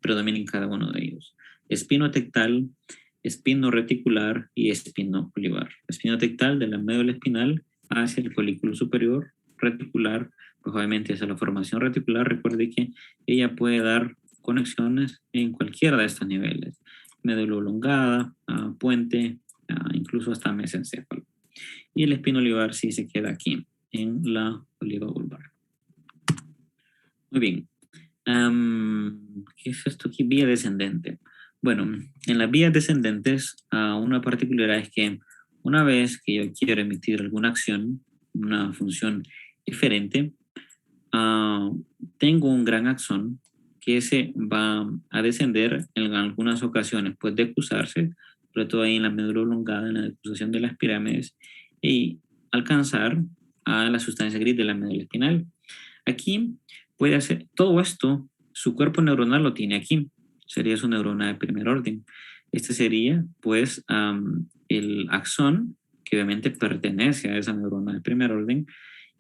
predomina en cada uno de ellos. Espino tectal, espino reticular y espino olivar. Espino tectal de la médula espinal hacia el colículo superior, reticular, pues obviamente hacia la formación reticular. Recuerde que ella puede dar conexiones en cualquiera de estos niveles. Médula oblongada, puente, incluso hasta mesencéfalo. Y el espino olivar sí se queda aquí, en la oliva vulvar. Muy bien. ¿Qué es esto aquí? Vía descendente. Bueno, en las vías descendentes, una particularidad es que una vez que yo quiero emitir alguna acción, una función diferente, tengo un gran axón que se va a descender en algunas ocasiones, pues decusarse, sobre todo ahí en la médula oblongada, en la decusación de las pirámides, y alcanzar a la sustancia gris de la médula espinal. Aquí puede hacer todo esto, su cuerpo neuronal lo tiene aquí, sería su neurona de primer orden. Este sería, pues, el axón, que obviamente pertenece a esa neurona de primer orden,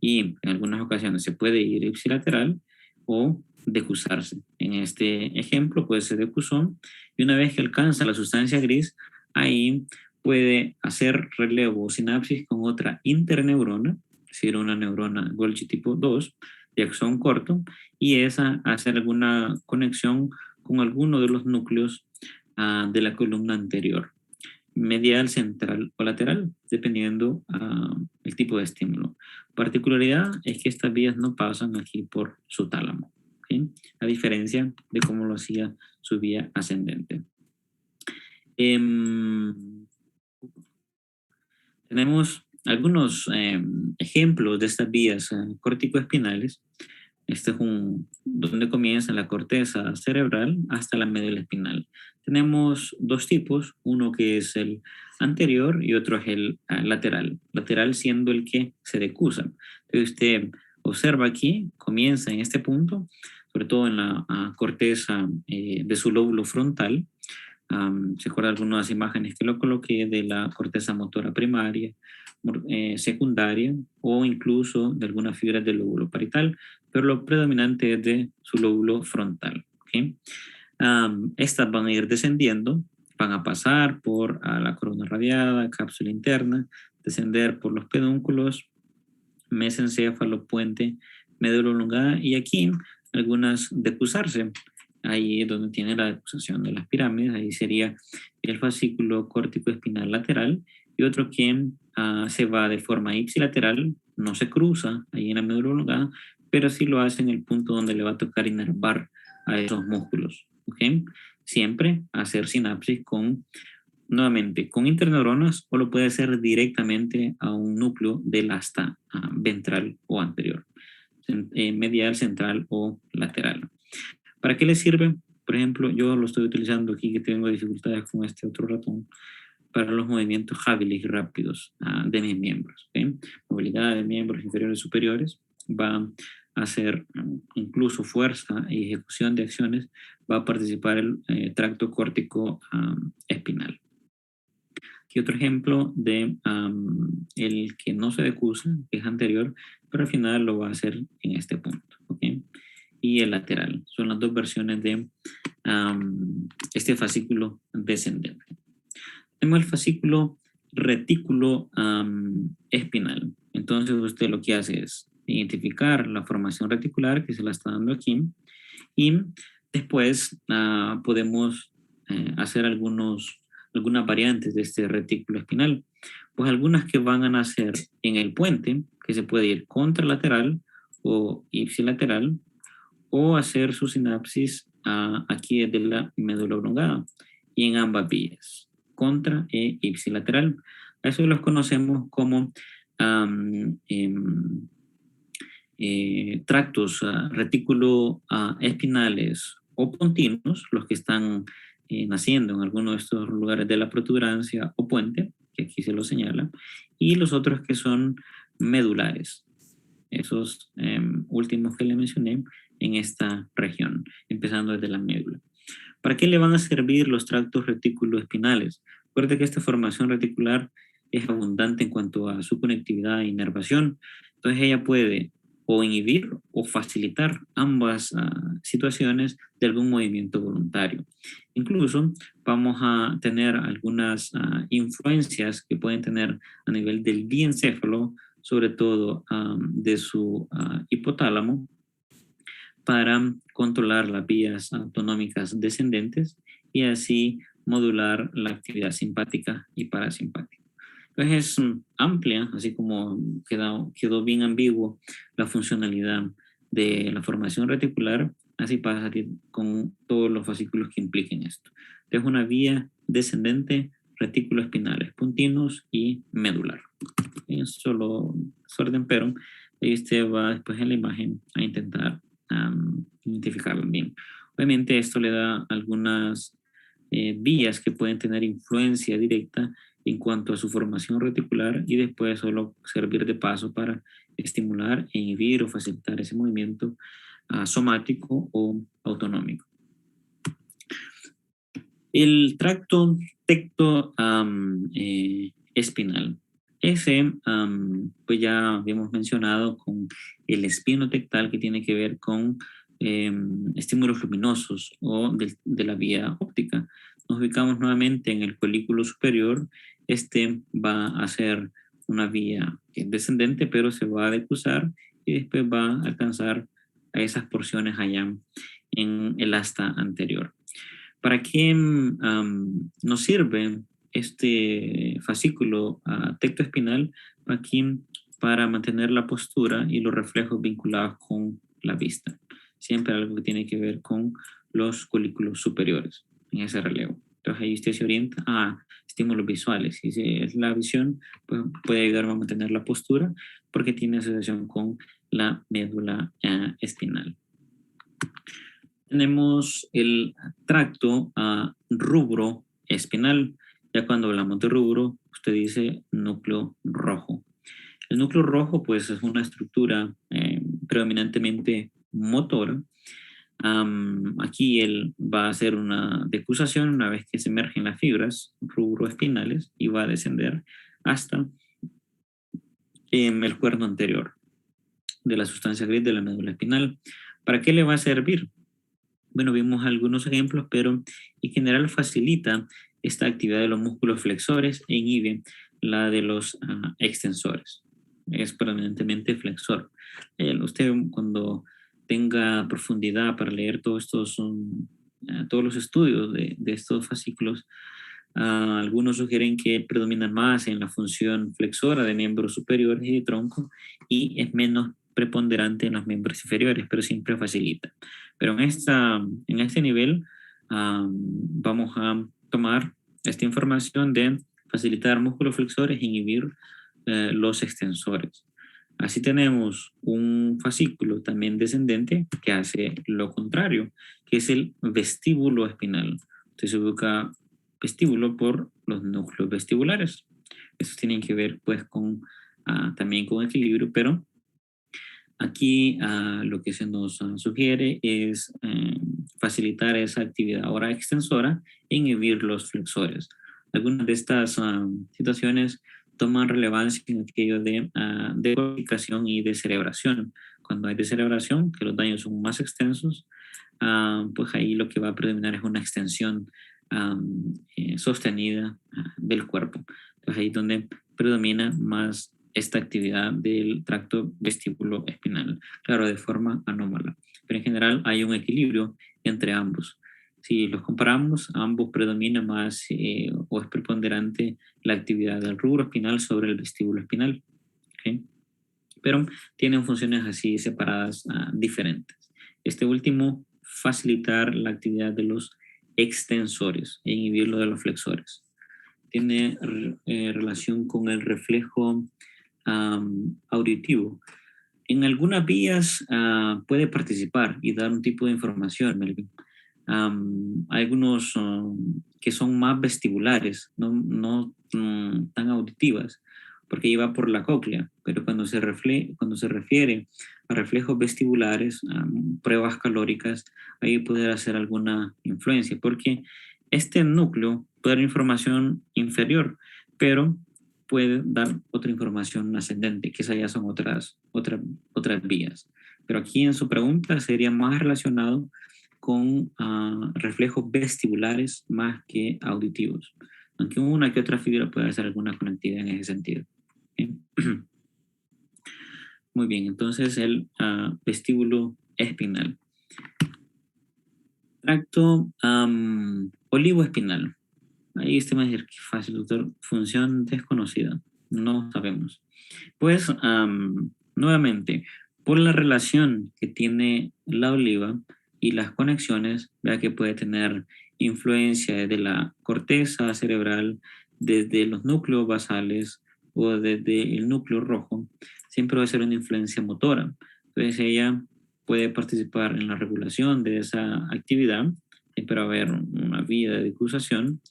y en algunas ocasiones se puede ir ipsilateral o decusarse. En este ejemplo puede ser decusón, y una vez que alcanza la sustancia gris, ahí puede hacer relevo o sinapsis con otra interneurona, es decir, una neurona Golgi tipo 2, de axón corto, y esa hacer alguna conexión con alguno de los núcleos de la columna anterior, medial, central o lateral, dependiendo el tipo de estímulo. Particularidad es que estas vías no pasan aquí por su tálamo, ¿okay? A diferencia de cómo lo hacía su vía ascendente. Tenemos algunos ejemplos de estas vías corticoespinales. Este es donde comienza la corteza cerebral hasta la médula espinal. Tenemos dos tipos, uno que es el anterior y otro es el lateral. Lateral siendo el que se decusa. Entonces usted observa aquí, comienza en este punto, sobre todo en la corteza de su lóbulo frontal. ¿Se acuerdan algunas imágenes que lo coloqué de la corteza motora primaria, secundaria o incluso de algunas fibras del lóbulo parietal? Pero lo predominante es de su lóbulo frontal. ¿Okay? Estas van a ir descendiendo, van a pasar por la corona radiada, cápsula interna, descender por los pedúnculos, mesencéfalo, puente, médula oblongada, y aquí algunas decusarse. Ahí es donde tiene la decusación de las pirámides, ahí sería el fascículo córtico espinal lateral, y otro que se va de forma ipsilateral, no se cruza ahí en la médula oblongada, pero sí lo hace en el punto donde le va a tocar inervar a esos músculos. ¿Okay? Siempre hacer sinapsis nuevamente con interneuronas, o lo puede hacer directamente a un núcleo del asta ventral o anterior, medial, central o lateral. ¿Para qué le sirve? Por ejemplo, yo lo estoy utilizando aquí, que tengo dificultades con este otro ratón. para los movimientos hábiles y rápidos de mis miembros. ¿Okay? Movilidad de miembros inferiores y superiores va a hacer incluso fuerza y ejecución de acciones, va a participar el tracto córtico espinal. Aquí otro ejemplo de el que no se decusa, que es anterior, pero al final lo va a hacer en este punto. ¿Okay? Y el lateral. Son las dos versiones de este fascículo descendente. Tenemos el fascículo retículo espinal. Entonces usted lo que hace es identificar la formación reticular que se la está dando aquí y después podemos hacer algunas variantes de este retículo espinal. Pues algunas que van a nacer en el puente, que se puede ir contralateral o ipsilateral, o hacer su sinapsis aquí desde la médula oblongada y en ambas vías, contra e ipsilateral. A eso los conocemos como tractos retículo espinales o pontinos, los que están naciendo en alguno de estos lugares de la protuberancia o puente, que aquí se lo señala, y los otros que son medulares, esos últimos que le mencioné en esta región, empezando desde la médula. ¿Para qué le van a servir los tractos retículo-espinales? Recuerde que esta formación reticular es abundante en cuanto a su conectividad e inervación, entonces ella puede o inhibir o facilitar ambas situaciones de algún movimiento voluntario. Incluso vamos a tener algunas influencias que pueden tener a nivel del diencéfalo, sobre todo de su hipotálamo, para controlar las vías autonómicas descendentes y así modular la actividad simpática y parasimpática. Entonces es amplia, así como quedó bien ambiguo la funcionalidad de la formación reticular, así pasa con todos los fascículos que impliquen esto. Es una vía descendente, retículos espinales, puntinos y medular. Es solo orden, pero ahí usted va después en la imagen a intentar identificarlo bien. Obviamente esto le da algunas vías que pueden tener influencia directa en cuanto a su formación reticular y después solo servir de paso para estimular, inhibir o facilitar ese movimiento somático o autonómico. El tracto tecto espinal. Ese, pues ya habíamos mencionado con el espinotectal, que tiene que ver con estímulos luminosos o de la vía óptica. Nos ubicamos nuevamente en el colículo superior. Este va a ser una vía descendente, pero se va a decusar y después va a alcanzar a esas porciones allá en el asta anterior. ¿Para qué nos sirve este fascículo tectoespinal? Aquí para mantener la postura y los reflejos vinculados con la vista. Siempre algo que tiene que ver con los colículos superiores en ese relevo. Entonces ahí usted se orienta a estímulos visuales. Si es la visión, pues puede ayudar a mantener la postura porque tiene asociación con la médula espinal. Tenemos el tracto rubro espinal. Ya cuando hablamos de rubro, usted dice núcleo rojo. El núcleo rojo, pues, es una estructura predominantemente motora. Aquí él va a hacer una decusación una vez que se emergen las fibras rubroespinales y va a descender hasta el cuerno anterior de la sustancia gris de la médula espinal. ¿Para qué le va a servir? Bueno, vimos algunos ejemplos, pero en general facilita esta actividad de los músculos flexores e inhibe la de los extensores. Es predominantemente flexor. Usted cuando tenga profundidad para leer todos los estudios de estos fascículos, algunos sugieren que predominan más en la función flexora de miembros superiores y de tronco y es menos preponderante en los miembros inferiores, pero siempre facilita. Pero en este nivel vamos a tomar esta información de facilitar músculos flexores e inhibir los extensores. Así tenemos un fascículo también descendente que hace lo contrario, que es el vestíbulo espinal. Usted se ubica vestíbulo por los núcleos vestibulares. Estos tienen que ver pues también con equilibrio, pero aquí lo que se nos sugiere es facilitar esa actividad ahora extensora e inhibir los flexores. Algunas de estas situaciones toman relevancia en aquello de decodificación y descerebración. Cuando hay descerebración, que los daños son más extensos, pues ahí lo que va a predominar es una extensión sostenida del cuerpo. Pues ahí es donde predomina más esta actividad del tracto vestíbulo espinal, claro, de forma anómala. Pero en general hay un equilibrio entre ambos. Si los comparamos, ambos predomina más o es preponderante la actividad del rubro espinal sobre el vestíbulo espinal. ¿Okay? Pero tienen funciones así separadas diferentes. Este último, facilitar la actividad de los extensores e inhibir lo de los flexores. Tiene relación con el reflejo auditivo. En algunas vías puede participar y dar un tipo de información, Melvin. Hay algunos que son más vestibulares, no tan auditivas, porque iba por la cóclea, pero cuando se refiere a reflejos vestibulares, pruebas calóricas, ahí puede hacer alguna influencia, porque este núcleo puede dar información inferior, pero puede dar otra información ascendente, que esas ya son otras vías. Pero aquí en su pregunta sería más relacionado con reflejos vestibulares más que auditivos, aunque una que otra fibra puede hacer alguna conectividad en ese sentido. ¿Okay? Muy bien, entonces el vestíbulo espinal. Tracto olivoespinal. Ahí usted me va a decir, qué fácil, doctor. Función desconocida. No sabemos. Pues, nuevamente, por la relación que tiene la oliva y las conexiones, vea que puede tener influencia desde la corteza cerebral, desde los núcleos basales o desde el núcleo rojo, siempre va a ser una influencia motora. Entonces, ella puede participar en la regulación de esa actividad, siempre va a haber una vía de difusación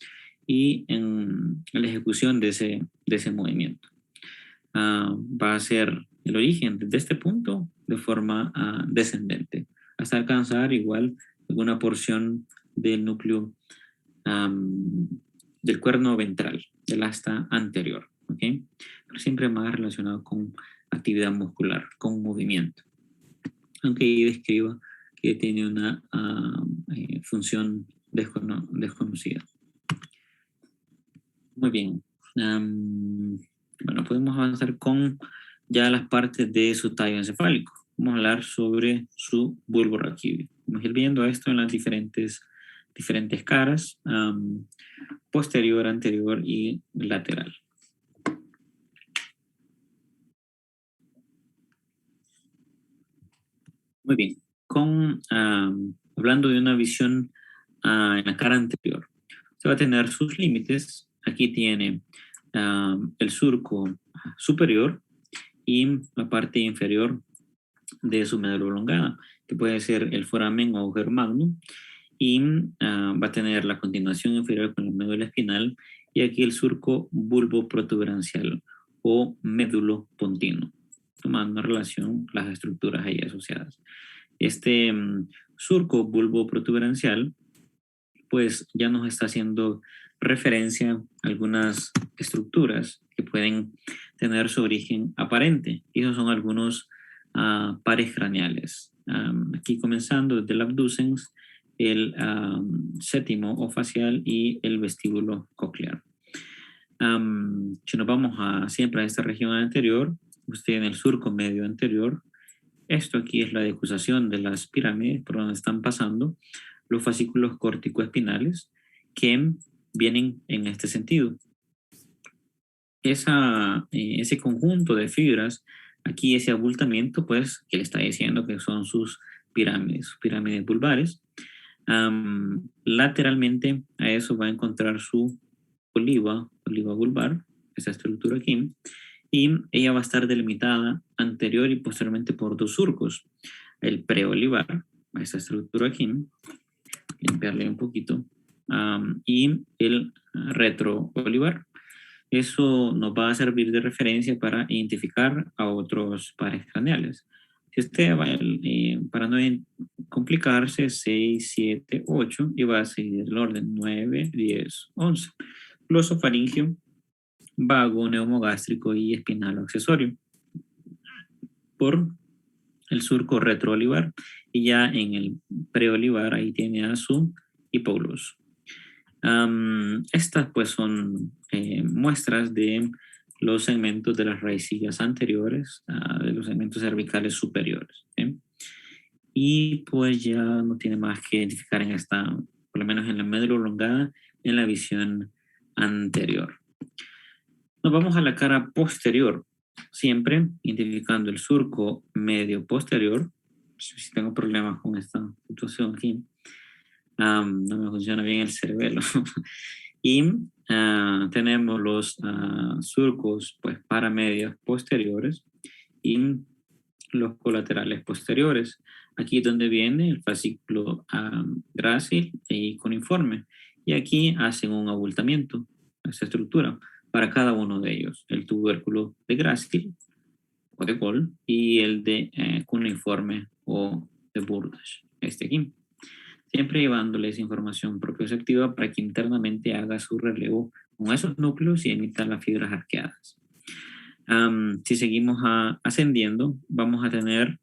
y en la ejecución de ese movimiento. Va a ser el origen desde este punto de forma descendente, hasta alcanzar igual alguna porción del núcleo del cuerno ventral, del asta anterior, ¿ok? Pero siempre más relacionado con actividad muscular, con movimiento. Aunque ahí describa que tiene una función desconocida. Muy bien. Bueno, podemos avanzar con ya las partes de su tallo encefálico. Vamos a hablar sobre su bulbo raquídeo. Vamos a ir viendo esto en las diferentes caras, posterior, anterior y lateral. Muy bien. Hablando de una visión en la cara anterior, se va a tener sus límites. Aquí tiene el surco superior y la parte inferior de su médula oblongada, que puede ser el foramen o agujero magnum, y va a tener la continuación inferior con la médula espinal y aquí el surco bulbo protuberancial o médulo pontino, tomando en relación las estructuras ahí asociadas. Este surco bulbo protuberancial pues ya nos está haciendo referencia a algunas estructuras que pueden tener su origen aparente. Y esos son algunos pares craneales. Aquí comenzando desde el abducens, el séptimo o facial y el vestíbulo coclear. Si nos vamos siempre a esta región anterior, usted en el surco medio anterior, esto aquí es la decusación de las pirámides por donde están pasando los fascículos córtico-espinales que vienen en este sentido. Ese conjunto de fibras, aquí ese abultamiento, pues, que le está diciendo que son sus pirámides vulvares. Lateralmente a eso va a encontrar su oliva vulvar, esa estructura aquí, y ella va a estar delimitada anterior y posteriormente por dos surcos. El preolivar, esa estructura aquí, limpiarle un poquito, y el retroolivar. Eso nos va a servir de referencia para identificar a otros pares craneales. Si usted va, para no complicarse, 6, 7, 8, y va a seguir el orden 9, 10, 11. Glosofaringio, vago, neumogástrico y espinal accesorio. Por el surco retroolivar, y ya en el preolivar ahí tiene a su hipogloso. Estas pues son muestras de los segmentos de las raicillas anteriores, de los segmentos cervicales superiores. ¿Sí? Y pues ya no tiene más que identificar en esta, por lo menos en la médula oblongada, en la visión anterior. Nos vamos a la cara posterior, siempre identificando el surco medio posterior. Si tengo problemas con esta situación aquí, no me funciona bien el cerebelo. Y tenemos los surcos pues, paramedios posteriores y los colaterales posteriores. Aquí es donde viene el fascículo grácil y cuneiforme. Y aquí hacen un abultamiento, esa estructura, para cada uno de ellos. El tubérculo de grácil o de Gol y el de cuneiforme o de Burdach, este aquí. Siempre llevándoles información propioceptiva para que internamente haga su relevo con esos núcleos y emita las fibras arqueadas. Si seguimos ascendiendo, vamos a tener,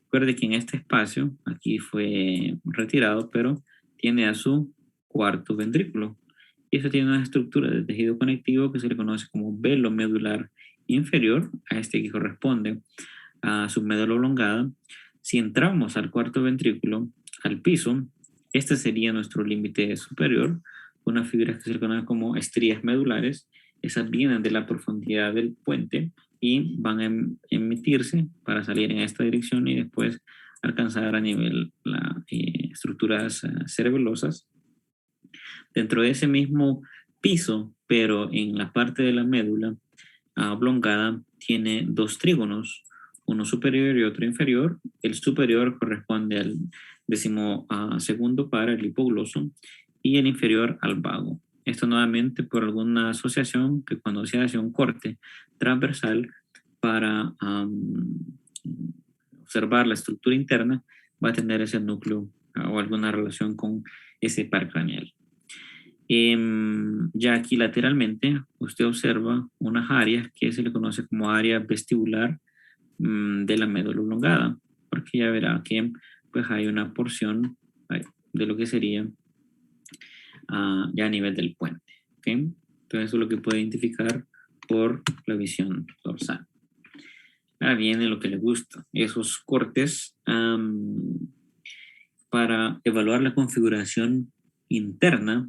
recuerde que en este espacio, aquí fue retirado, pero tiene a su cuarto ventrículo. Y eso tiene una estructura de tejido conectivo que se le conoce como velo medular inferior, a este que corresponde a su médula oblongada. Si entramos al cuarto ventrículo, al piso, este sería nuestro límite superior, unas fibras que se le conocen como estrías medulares. Esas vienen de la profundidad del puente y van a emitirse para salir en esta dirección y después alcanzar a nivel las estructuras cerebelosas. Dentro de ese mismo piso, pero en la parte de la médula oblongada, tiene dos trígonos, uno superior y otro inferior. El superior corresponde al 12º par, el hipogloso, y el inferior al vago. Esto nuevamente por alguna asociación que cuando se hace un corte transversal para observar la estructura interna, va a tener ese núcleo o alguna relación con ese par craneal. Ya aquí lateralmente usted observa unas áreas que se le conoce como área vestibular de la médula oblongada, porque ya verá que pues hay una porción de lo que sería ya a nivel del puente. ¿Okay? Entonces eso es lo que puede identificar por la visión dorsal. Ahora viene lo que le gusta, esos cortes para evaluar la configuración interna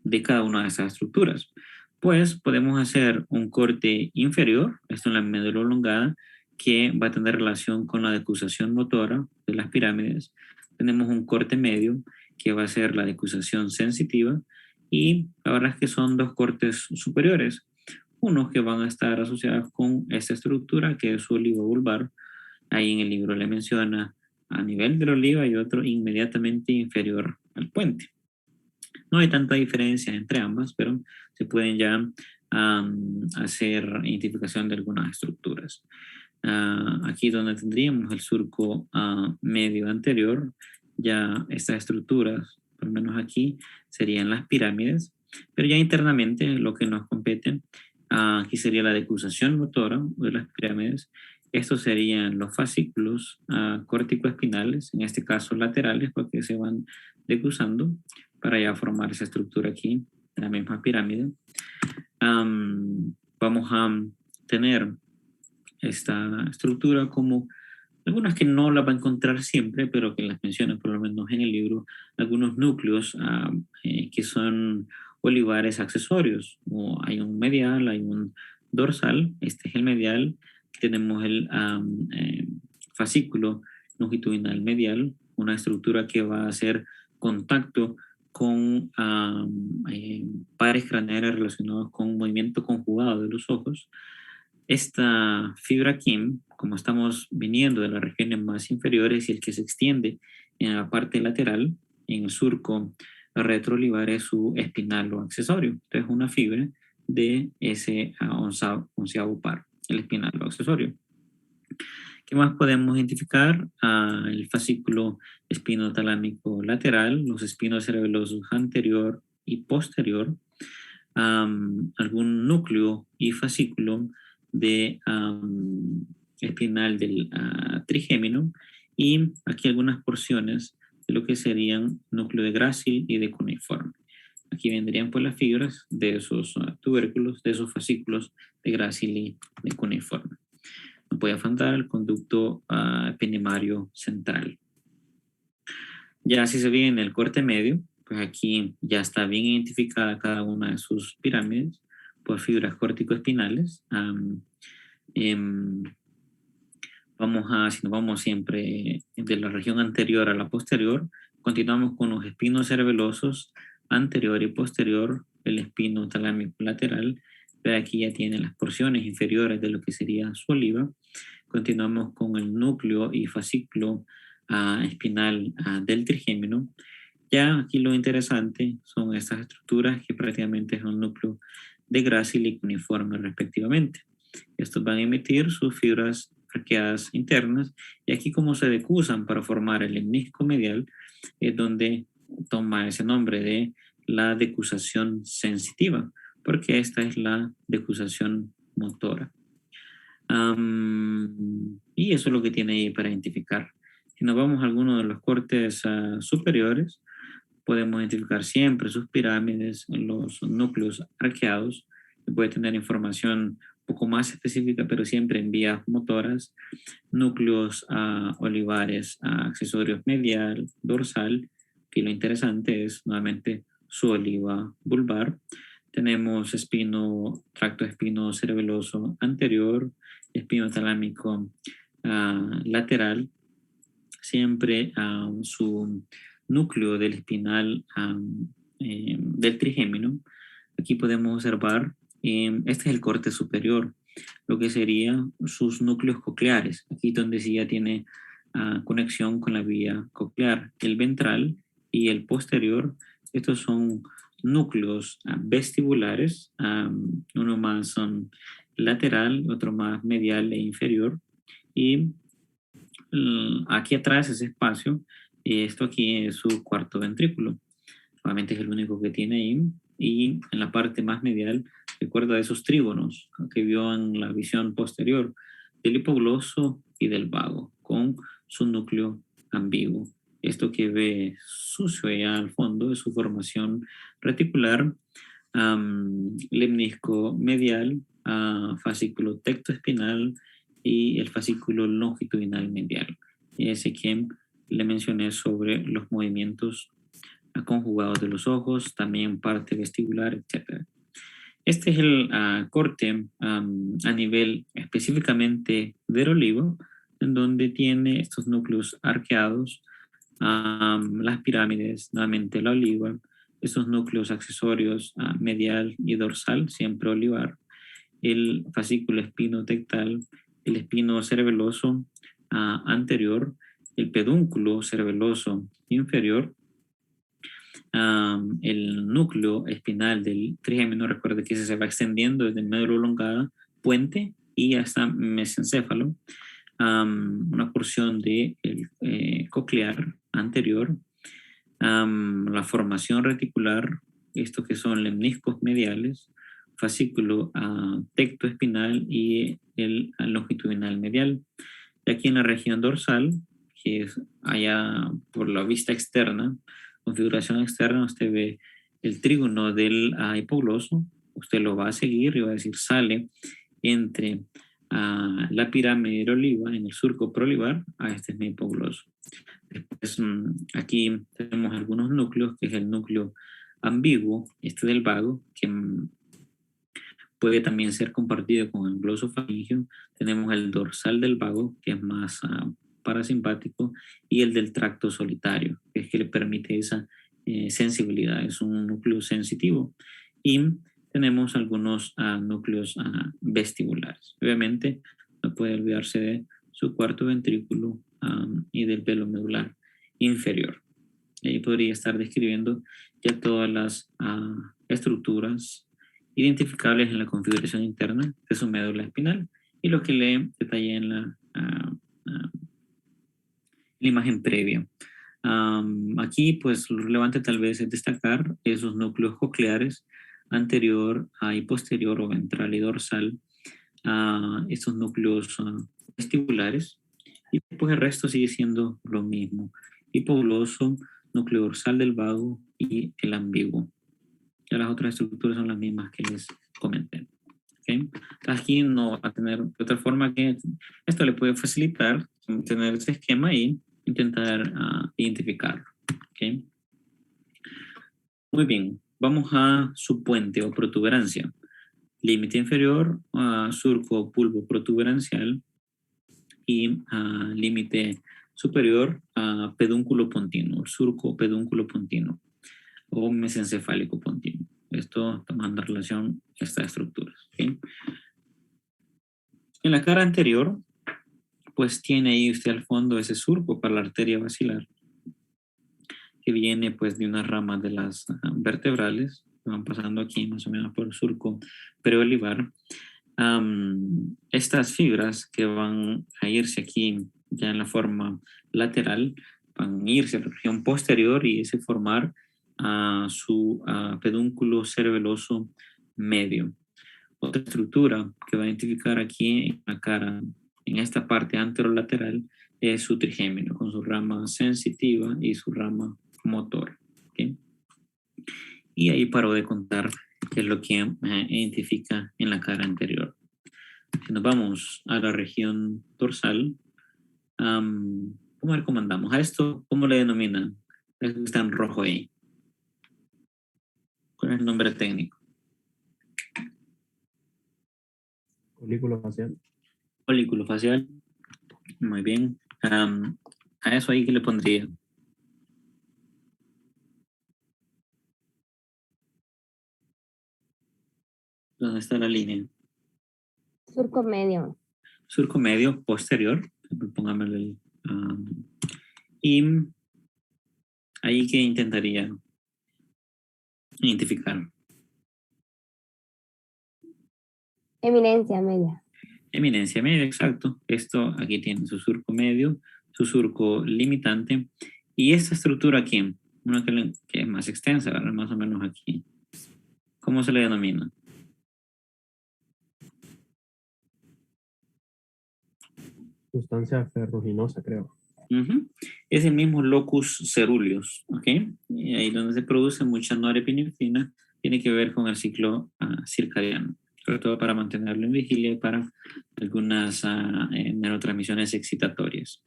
de cada una de esas estructuras. Pues podemos hacer un corte inferior, esto en la médula oblongada, que va a tener relación con la decusación motora de las pirámides. Tenemos un corte medio, que va a ser la decusación sensitiva, y la verdad es que son dos cortes superiores, unos que van a estar asociados con esta estructura, que es su olivo vulvar. Ahí en el libro le menciona a nivel de la oliva y otro inmediatamente inferior al puente. No hay tanta diferencia entre ambas, pero se pueden ya hacer identificación de algunas estructuras. Aquí donde tendríamos el surco medio anterior, ya estas estructuras, por lo menos aquí, serían las pirámides, pero ya internamente lo que nos compete, aquí sería la decusación motora de las pirámides. Estos serían los fascículos corticoespinales, en este caso laterales, porque se van decusando para ya formar esa estructura aquí, en la misma pirámide. Vamos a tener esta estructura como algunas que no la va a encontrar siempre, pero que las menciona por lo menos en el libro, algunos núcleos que son olivares accesorios. O hay un medial, hay un dorsal, este es el medial, tenemos el fascículo longitudinal medial, una estructura que va a hacer contacto con pares craneales relacionados con movimiento conjugado de los ojos. Esta fibra Kim, como estamos viniendo de las regiones más inferiores y el que se extiende en la parte lateral, en el surco retroolivar es su espinal o accesorio. Entonces, una fibra de ese onceavo par, el espinal o accesorio. ¿Qué más podemos identificar? El fascículo espinotalámico lateral, los espinos cerebelosos anterior y posterior, algún núcleo y fascículo de espinal del trigémino, y aquí algunas porciones de lo que serían núcleo de grácil y de cuneiforme. Aquí vendrían pues las fibras de esos tubérculos, de esos fascículos de grácil y de cuneiforme. No puede faltar el conducto epinemario central. Ya si se ve en el corte medio, pues aquí ya está bien identificada cada una de sus pirámides por fibras corticoespinales. Si nos vamos siempre de la región anterior a la posterior, continuamos con los espinos cerebelosos anterior y posterior, el espino talámico lateral, pero aquí ya tiene las porciones inferiores de lo que sería su oliva. Continuamos con el núcleo y fascículo espinal del trigémino. Ya aquí lo interesante son estas estructuras que prácticamente son núcleo de grácil y cuneiforme respectivamente. Estos van a emitir sus fibras arqueadas internas, y aquí como se decusan para formar el lemnisco medial es donde toma ese nombre de la decusación sensitiva, porque esta es la decusación motora. Y eso es lo que tiene ahí para identificar. Si nos vamos a alguno de los cortes superiores, podemos identificar siempre sus pirámides, los núcleos arqueados, que puede tener información un poco más específica, pero siempre en vías motoras, núcleos olivares accesorios medial, dorsal, que lo interesante es nuevamente su oliva vulvar. Tenemos tracto espino cerebeloso anterior, espino talámico lateral, siempre su núcleo del espinal del trigémino. Aquí podemos observar, este es el corte superior, lo que serían sus núcleos cocleares, aquí donde sí ya tiene conexión con la vía coclear, el ventral y el posterior. Estos son núcleos vestibulares, uno más lateral, otro más medial e inferior, y aquí atrás ese espacio, esto aquí es su cuarto ventrículo, obviamente es el único que tiene ahí, y en la parte más medial recuerda esos trígonos que vio en la visión posterior del hipogloso y del vago, con su núcleo ambiguo. Esto que ve sucio allá al fondo es su formación reticular, lemnisco medial, fascículo tectoespinal y el fascículo longitudinal medial. Ese que le mencioné sobre los movimientos conjugados de los ojos, también parte vestibular, etc. Este es el corte a nivel específicamente del olivo, en donde tiene estos núcleos arqueados, las pirámides, nuevamente la oliva, estos núcleos accesorios medial y dorsal, siempre olivar, el fascículo espinotectal, el espino cerebeloso anterior, el pedúnculo cerebeloso inferior, el núcleo espinal del trigémino. Recuerde que se va extendiendo desde el médula oblongada, puente y hasta mesencéfalo, una porción del coclear anterior, la formación reticular, estos que son lemniscos mediales, fascículo tectoespinal y el longitudinal medial. Y aquí en la región dorsal, que es allá por la vista externa, configuración externa, usted ve el trígono del hipogloso, usted lo va a seguir y va a decir sale entre la pirámide de oliva en el surco prolivar, este es mi hipogloso. Después aquí tenemos algunos núcleos, que es el núcleo ambiguo, este del vago, que puede también ser compartido con el glosofaringio. Tenemos el dorsal del vago, que es más parasimpático, y el del tracto solitario, que es que le permite esa sensibilidad, es un núcleo sensitivo. Y tenemos algunos núcleos vestibulares. Obviamente no puede olvidarse de su cuarto ventrículo y del velo medular inferior. Y ahí podría estar describiendo ya todas las estructuras identificables en la configuración interna de su médula espinal y lo que le detallé en la imagen previa. Aquí, pues, lo relevante tal vez es destacar esos núcleos cocleares anterior y posterior o ventral y dorsal, estos núcleos vestibulares, y pues el resto sigue siendo lo mismo: hipoglóso, núcleo dorsal del vago y el ambiguo. Ya las otras estructuras son las mismas que les comenté. ¿Okay? Aquí no va a tener de otra forma que esto le puede facilitar tener ese esquema y intentar identificarlo. ¿Okay? Muy bien, vamos a su puente o protuberancia. Límite inferior, surco pulvo protuberancial, y límite superior, pedúnculo pontino, surco pedúnculo pontino o mesencefálico pontino. Esto tomando relación a estas estructuras. ¿Okay? En la cara anterior, pues tiene ahí usted al fondo ese surco para la arteria basilar, que viene pues de unas ramas de las vertebrales, que van pasando aquí más o menos por el surco preolivar. Estas fibras que van a irse aquí ya en la forma lateral, van a irse a la región posterior y ese formar su pedúnculo cerebeloso medio. Otra estructura que va a identificar aquí en la cara, en esta parte anterolateral, es su trigémino, con su rama sensitiva y su rama motor. ¿Okay? Y ahí paro de contar qué es lo que identifica en la cara anterior. Si nos vamos a la región dorsal, ¿cómo recomendamos? A esto, ¿cómo le denominan? Está en rojo ahí. ¿Cuál es el nombre técnico? Folículo facial. Folículo facial. Muy bien. A eso ahí, ¿qué le pondría? ¿Dónde está la línea? Surco medio. Surco medio posterior. Pongámosle el, y ahí que intentaría identificar. Eminencia media. Eminencia media, exacto. Esto aquí tiene su surco medio, su surco limitante. Y esta estructura aquí, una que es más extensa, ¿verdad? Más o menos aquí. ¿Cómo se le denomina? Sustancia ferruginosa, creo. Es el mismo locus ceruleus, ¿ok? Y ahí donde se produce mucha norepinefrina, tiene que ver con el ciclo circadiano, sobre todo para mantenerlo en vigilia y para algunas neurotransmisiones excitatorias.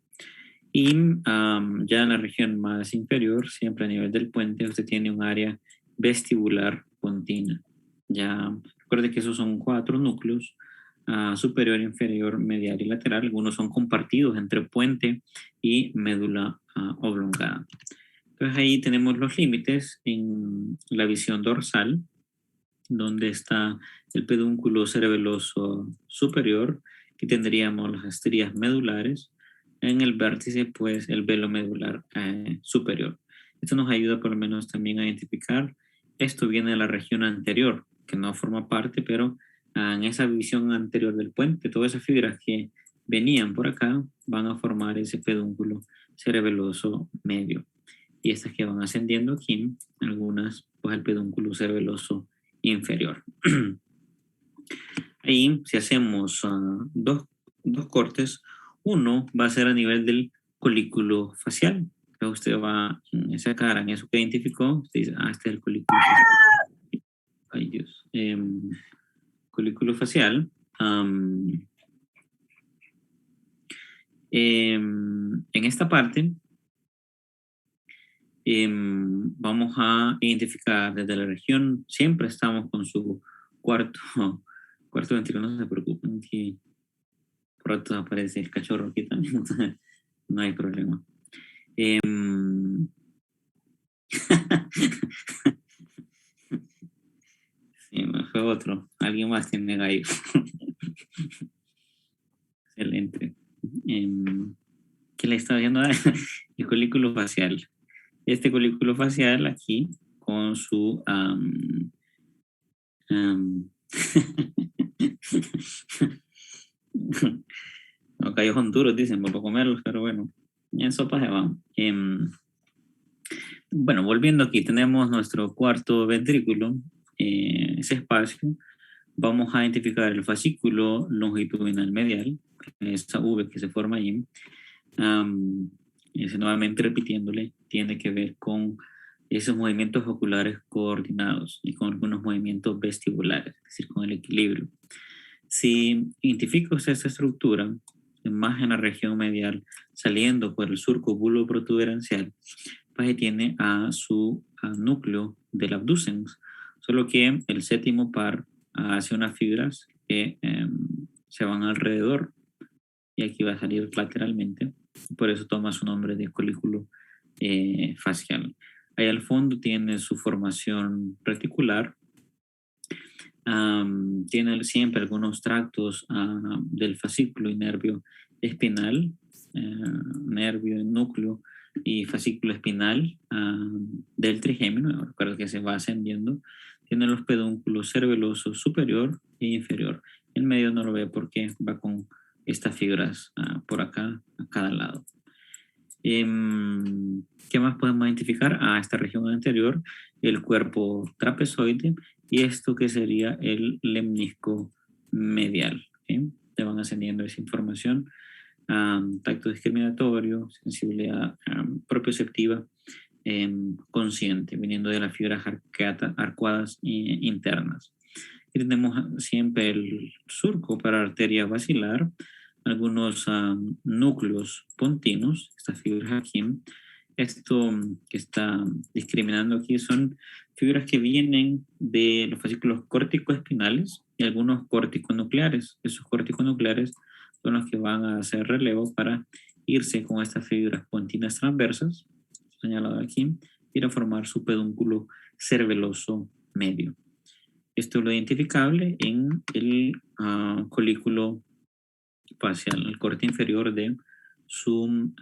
Y ya en la región más inferior, siempre a nivel del puente, usted tiene un área vestibular pontina. Ya recuerde que esos son 4 núcleos: superior, inferior, medial y lateral. Algunos son compartidos entre puente y médula oblongada. Entonces ahí tenemos los límites en la visión dorsal, donde está el pedúnculo cerebeloso superior, que tendríamos las estrías medulares. En el vértice, pues, el velo medular superior. Esto nos ayuda por lo menos también a identificar. Esto viene de la región anterior, que no forma parte, pero en esa visión anterior del puente, todas esas fibras que venían por acá van a formar ese pedúnculo cerebeloso medio. Y estas que van ascendiendo aquí, algunas, pues el pedúnculo cerebeloso inferior. Ahí, si hacemos dos cortes, uno va a ser a nivel del colículo facial. Entonces usted va en esa cara, en eso que identificó, usted dice, este es el colículo facial. Ay, Dios. Colículo facial. En esta parte, vamos a identificar desde la región, siempre estamos con su cuarto ventrículo, no se preocupen, que por rato aparece el cachorro aquí también, entonces no hay problema. Sí, me fue otro, alguien más tiene gallo. Excelente. ¿Qué le estaba diciendo? El colículo facial. Este colículo facial aquí con su los callos son duros, dicen, para comerlos, pero bueno, en sopa se van. Bueno, volviendo aquí, tenemos nuestro cuarto ventrículo, ese espacio. Vamos a identificar el fascículo longitudinal medial, esa V que se forma ahí. Ese, nuevamente repitiéndole, tiene que ver con esos movimientos oculares coordinados y con algunos movimientos vestibulares, es decir, con el equilibrio. Si identifico esta estructura, más en la región medial, saliendo por el surco buloprotuberancial, pues tiene a su núcleo del abducens, solo que el séptimo par hace unas fibras que se van alrededor y aquí va a salir lateralmente, por eso toma su nombre de colículo facial. Ahí al fondo tiene su formación reticular, tiene siempre algunos tractos del fascículo y nervio espinal, nervio, núcleo y fascículo espinal del trigémino, recuerda que se va ascendiendo. Tiene los pedúnculos cerebeloso superior e inferior. El medio no lo ve porque va con estas fibras por acá, a cada lado. ¿Qué más podemos identificar? Esta región anterior, el cuerpo trapezoide y esto que sería el lemnisco medial. ¿Okay? Te van ascendiendo esa información. Tacto discriminatorio, sensibilidad propioceptiva, consciente, viniendo de las fibras arcuadas internas. Y tenemos siempre el surco para arteria basilar, algunos núcleos pontinos, estas fibras aquí. Esto que está discriminando aquí son fibras que vienen de los fascículos córtico-espinales y algunos córtico-nucleares. Esos córtico-nucleares son los que van a hacer relevo para irse con estas fibras pontinas transversas, señalado aquí, y a formar su pedúnculo cerebeloso medio. Esto es lo identificable en el colículo facial, el corte inferior de su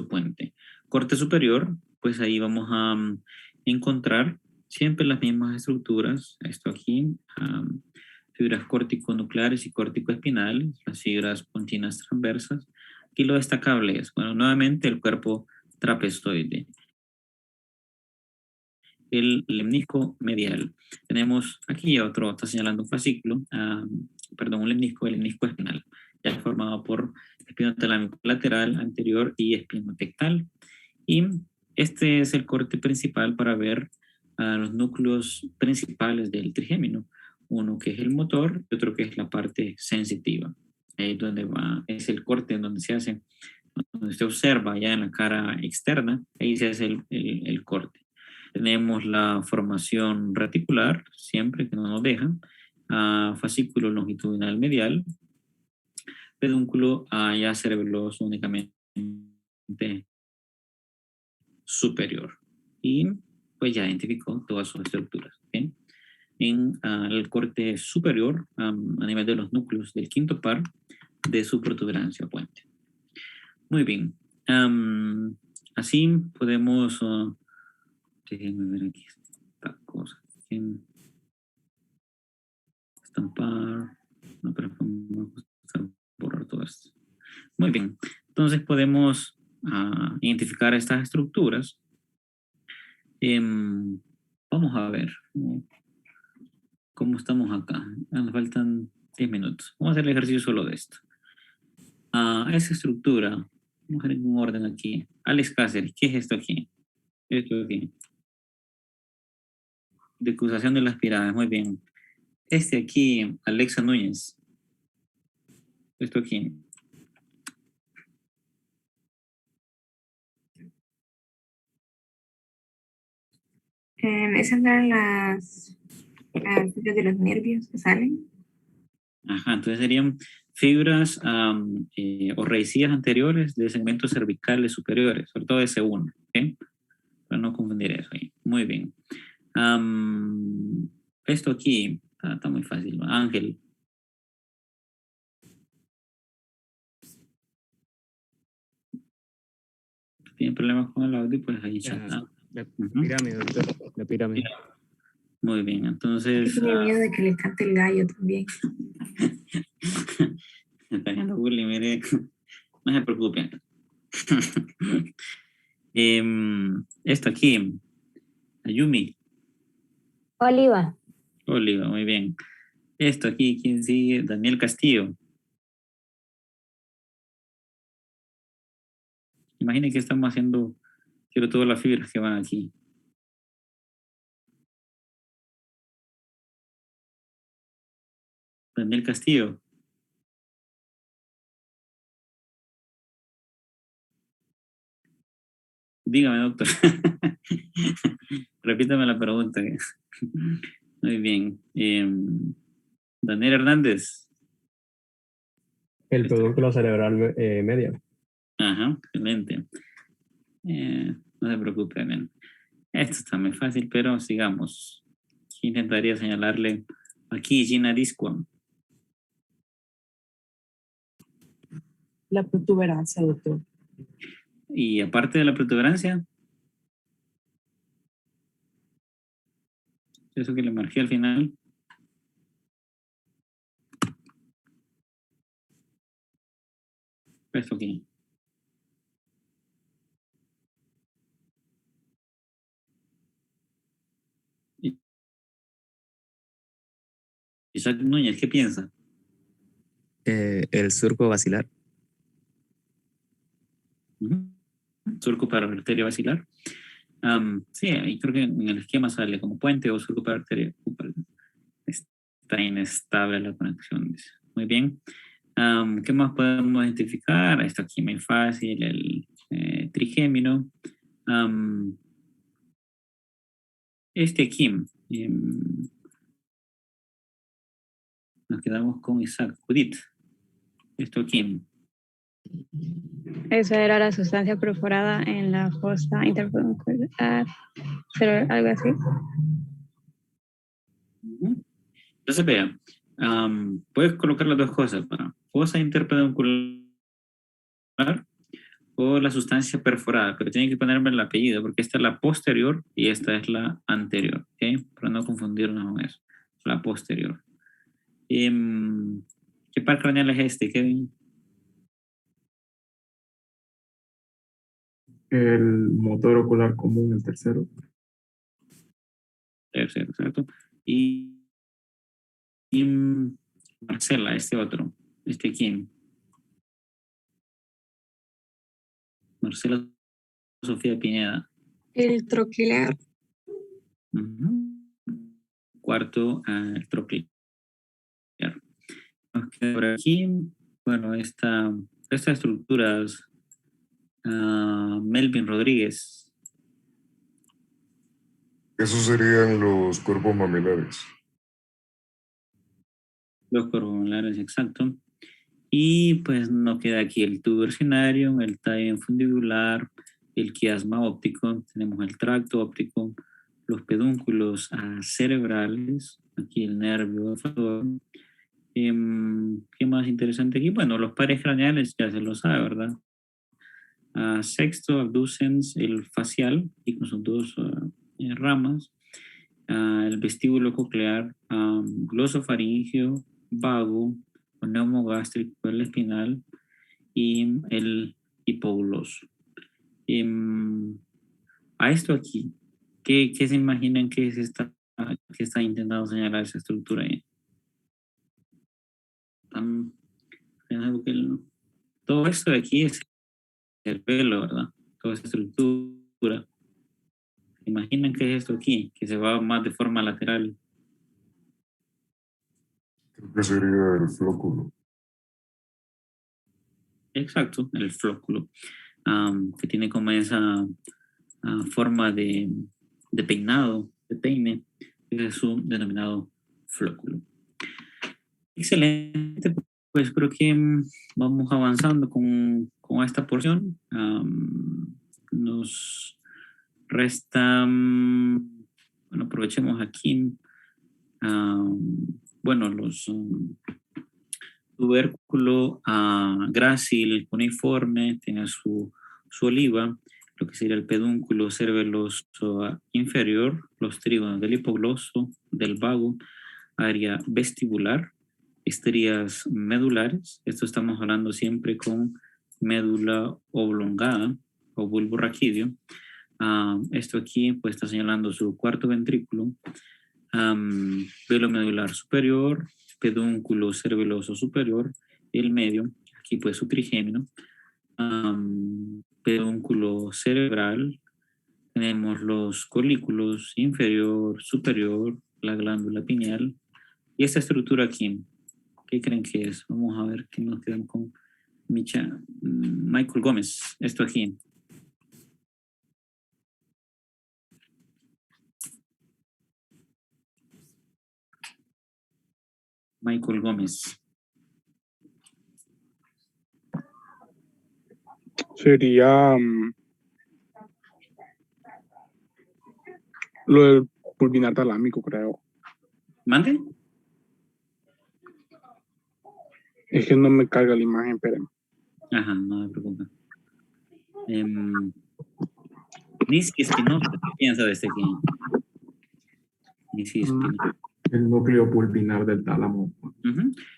puente. Corte superior, pues ahí vamos a encontrar siempre las mismas estructuras. Esto aquí, fibras corticonucleares y corticoespinales, las fibras pontinas transversas. Aquí lo destacable es, bueno, nuevamente el cuerpo trapezoide. El lemnisco medial. Tenemos aquí otro, está señalando un fascículo, perdón, el lemnisco espinal, ya formado por espinotalámico lateral, anterior y espinotectal. Y este es el corte principal para ver los núcleos principales del trigémino. Uno que es el motor y otro que es la parte sensitiva. Ahí donde va, es el corte en donde se hace, donde se observa ya en la cara externa, ahí se hace el corte. Tenemos la formación reticular, siempre que no nos dejan, fascículo longitudinal medial, pedúnculo ya cerebeloso únicamente superior. Y pues ya identificó todas sus estructuras. ¿Okay? En el corte superior, a nivel de los núcleos del quinto par de su protuberancia puente. Muy bien. Así podemos... déjenme ver aquí esta cosa. Estampar. No, pero vamos a borrar todo esto. Muy bien. Entonces podemos identificar estas estructuras. Vamos a ver cómo estamos acá. Nos faltan 10 minutos. Vamos a hacer el ejercicio solo de esto. Esa estructura, vamos a hacer un orden aquí. Alex Cáceres, ¿qué es esto aquí? Esto aquí. Decusación de las pirámides, muy bien. Este aquí, Alexa Núñez. Esto aquí. Esas eran las fibras de los nervios que salen. Ajá, entonces serían fibras o raicillas anteriores de segmentos cervicales superiores, sobre todo S1, ¿ok? Para no confundir eso ahí. Muy bien. Esto aquí está muy fácil. Ángel. tienen problemas con el audio, pues ahí La, está. la Ujú. pirámide, doctor. La pirámide. Muy bien, entonces... Tiene miedo de que le cante el gallo también. me está haciendo bullying, mire. No se preocupen. Esto aquí, Ayumi, Oliva. Oliva, muy bien. Esto aquí, ¿quién sigue? Daniel Castillo. Imaginen que estamos haciendo, quiero todas las fibras que van aquí. Daniel Castillo. Dígame, doctor. Repítame la pregunta. Muy bien. Daniel Hernández. El pedúnculo cerebral medio. Ajá, excelente. No se preocupe, men. Esto está muy fácil, pero sigamos. Intentaría señalarle aquí Gina Disco. La protuberancia, doctor. Y aparte de la protuberancia, eso que le marqué al final. Esto aquí. Isaac Núñez, ¿qué piensa? El surco basilar. Surco para arteria basilar. Sí, ahí creo que en el esquema sale como puente o surco para arteria. Está inestable la conexión, dice. Muy bien. ¿Qué más podemos identificar? Esto aquí muy fácil, el trigémino. Este aquí, nos quedamos con Isaac Judith. Esto aquí. Esa era la sustancia perforada en la fosa interpeduncular, pero algo así. Entonces, vea, puedes colocar las dos cosas, para fosa interpeduncular o la sustancia perforada, pero tienen que ponerme el apellido, porque esta es la posterior y esta es la anterior, ¿ok? Para no confundirnos con eso. La posterior. ¿Qué par craneal es este, Kevin? El motor ocular común, el tercero. Tercero, ¿cierto? Y Marcela, este otro. ¿Este quién? Marcela Sofía Pineda. El troquelar. Cuarto, el troquelar. Nos queda por aquí, bueno, estas estructuras, Melvin Rodríguez. Esos serían los cuerpos mamilares. Los corvomolares, exacto. Y pues nos queda aquí el tubo urinario, el tallo fundibular, el quiasma óptico, tenemos el tracto óptico, los pedúnculos cerebrales, aquí el nervio olfatorio. ¿Qué más interesante aquí? Bueno, los pares craneales ya se lo sabe, ¿verdad? Sexto, abducens, el facial, y con sus dos ramas, el vestíbulo coclear, glosofaringeo, vago, neumogástrico, el espinal y el hipogloso. A esto aquí, ¿qué se imaginan que está intentando señalar esa estructura ahí? Todo esto de aquí es el pelo, ¿verdad? Toda esa estructura. Imaginan que es esto aquí, que se va más de forma lateral. Creo que sería el flóculo. Exacto, el flóculo, que tiene como esa forma de peinado, de peine, que es su denominado flóculo. Excelente, pues creo que vamos avanzando con esta porción. Nos resta, bueno, aprovechemos aquí, bueno, los tubérculo grácil, cuneiforme, tiene su oliva, lo que sería el pedúnculo cerebeloso inferior, los trígonos del hipogloso, del vago, área vestibular, estrías medulares. Esto estamos hablando siempre con médula oblongada o bulbo raquídeo. Esto aquí pues está señalando su cuarto ventrículo, velo medular superior, pedúnculo cerebeloso superior, el medio, aquí pues su trigémino, pedúnculo cerebral, tenemos los colículos inferior, superior, la glándula pineal, y esta estructura aquí, ¿qué creen que es? Vamos a ver qué nos quedamos con Michael Gómez, esto aquí. Michael Gómez. Sería lo del pulvinar talámico, creo. ¿Mande? Es que no me carga la imagen, espérenme. Ajá, no me preocupa. Nisi Espinosa, ¿qué piensa de este aquí? Nisi Espinosa. El núcleo pulvinar del tálamo.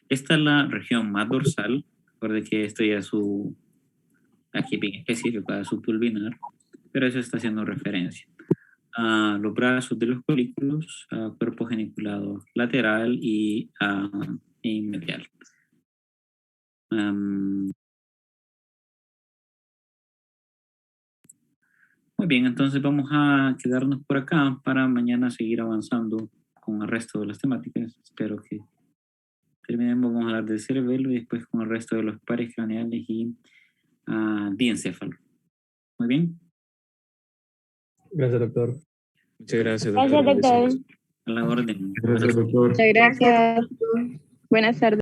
Esta es la región más dorsal. Recuerde que esto ya es su, aquí bien específico, a su pulvinar, pero eso está haciendo referencia a los brazos de los colículos, a cuerpo geniculado lateral y medial. Muy bien, entonces vamos a quedarnos por acá para mañana seguir avanzando con el resto de las temáticas. Espero que terminemos, vamos a hablar del cerebelo y después con el resto de los pares craneales y diencéfalo. Muy bien. Gracias, doctor. Muchas gracias, Gracias, doctor. A la orden. Gracias, doctor. Muchas gracias. Buenas tardes.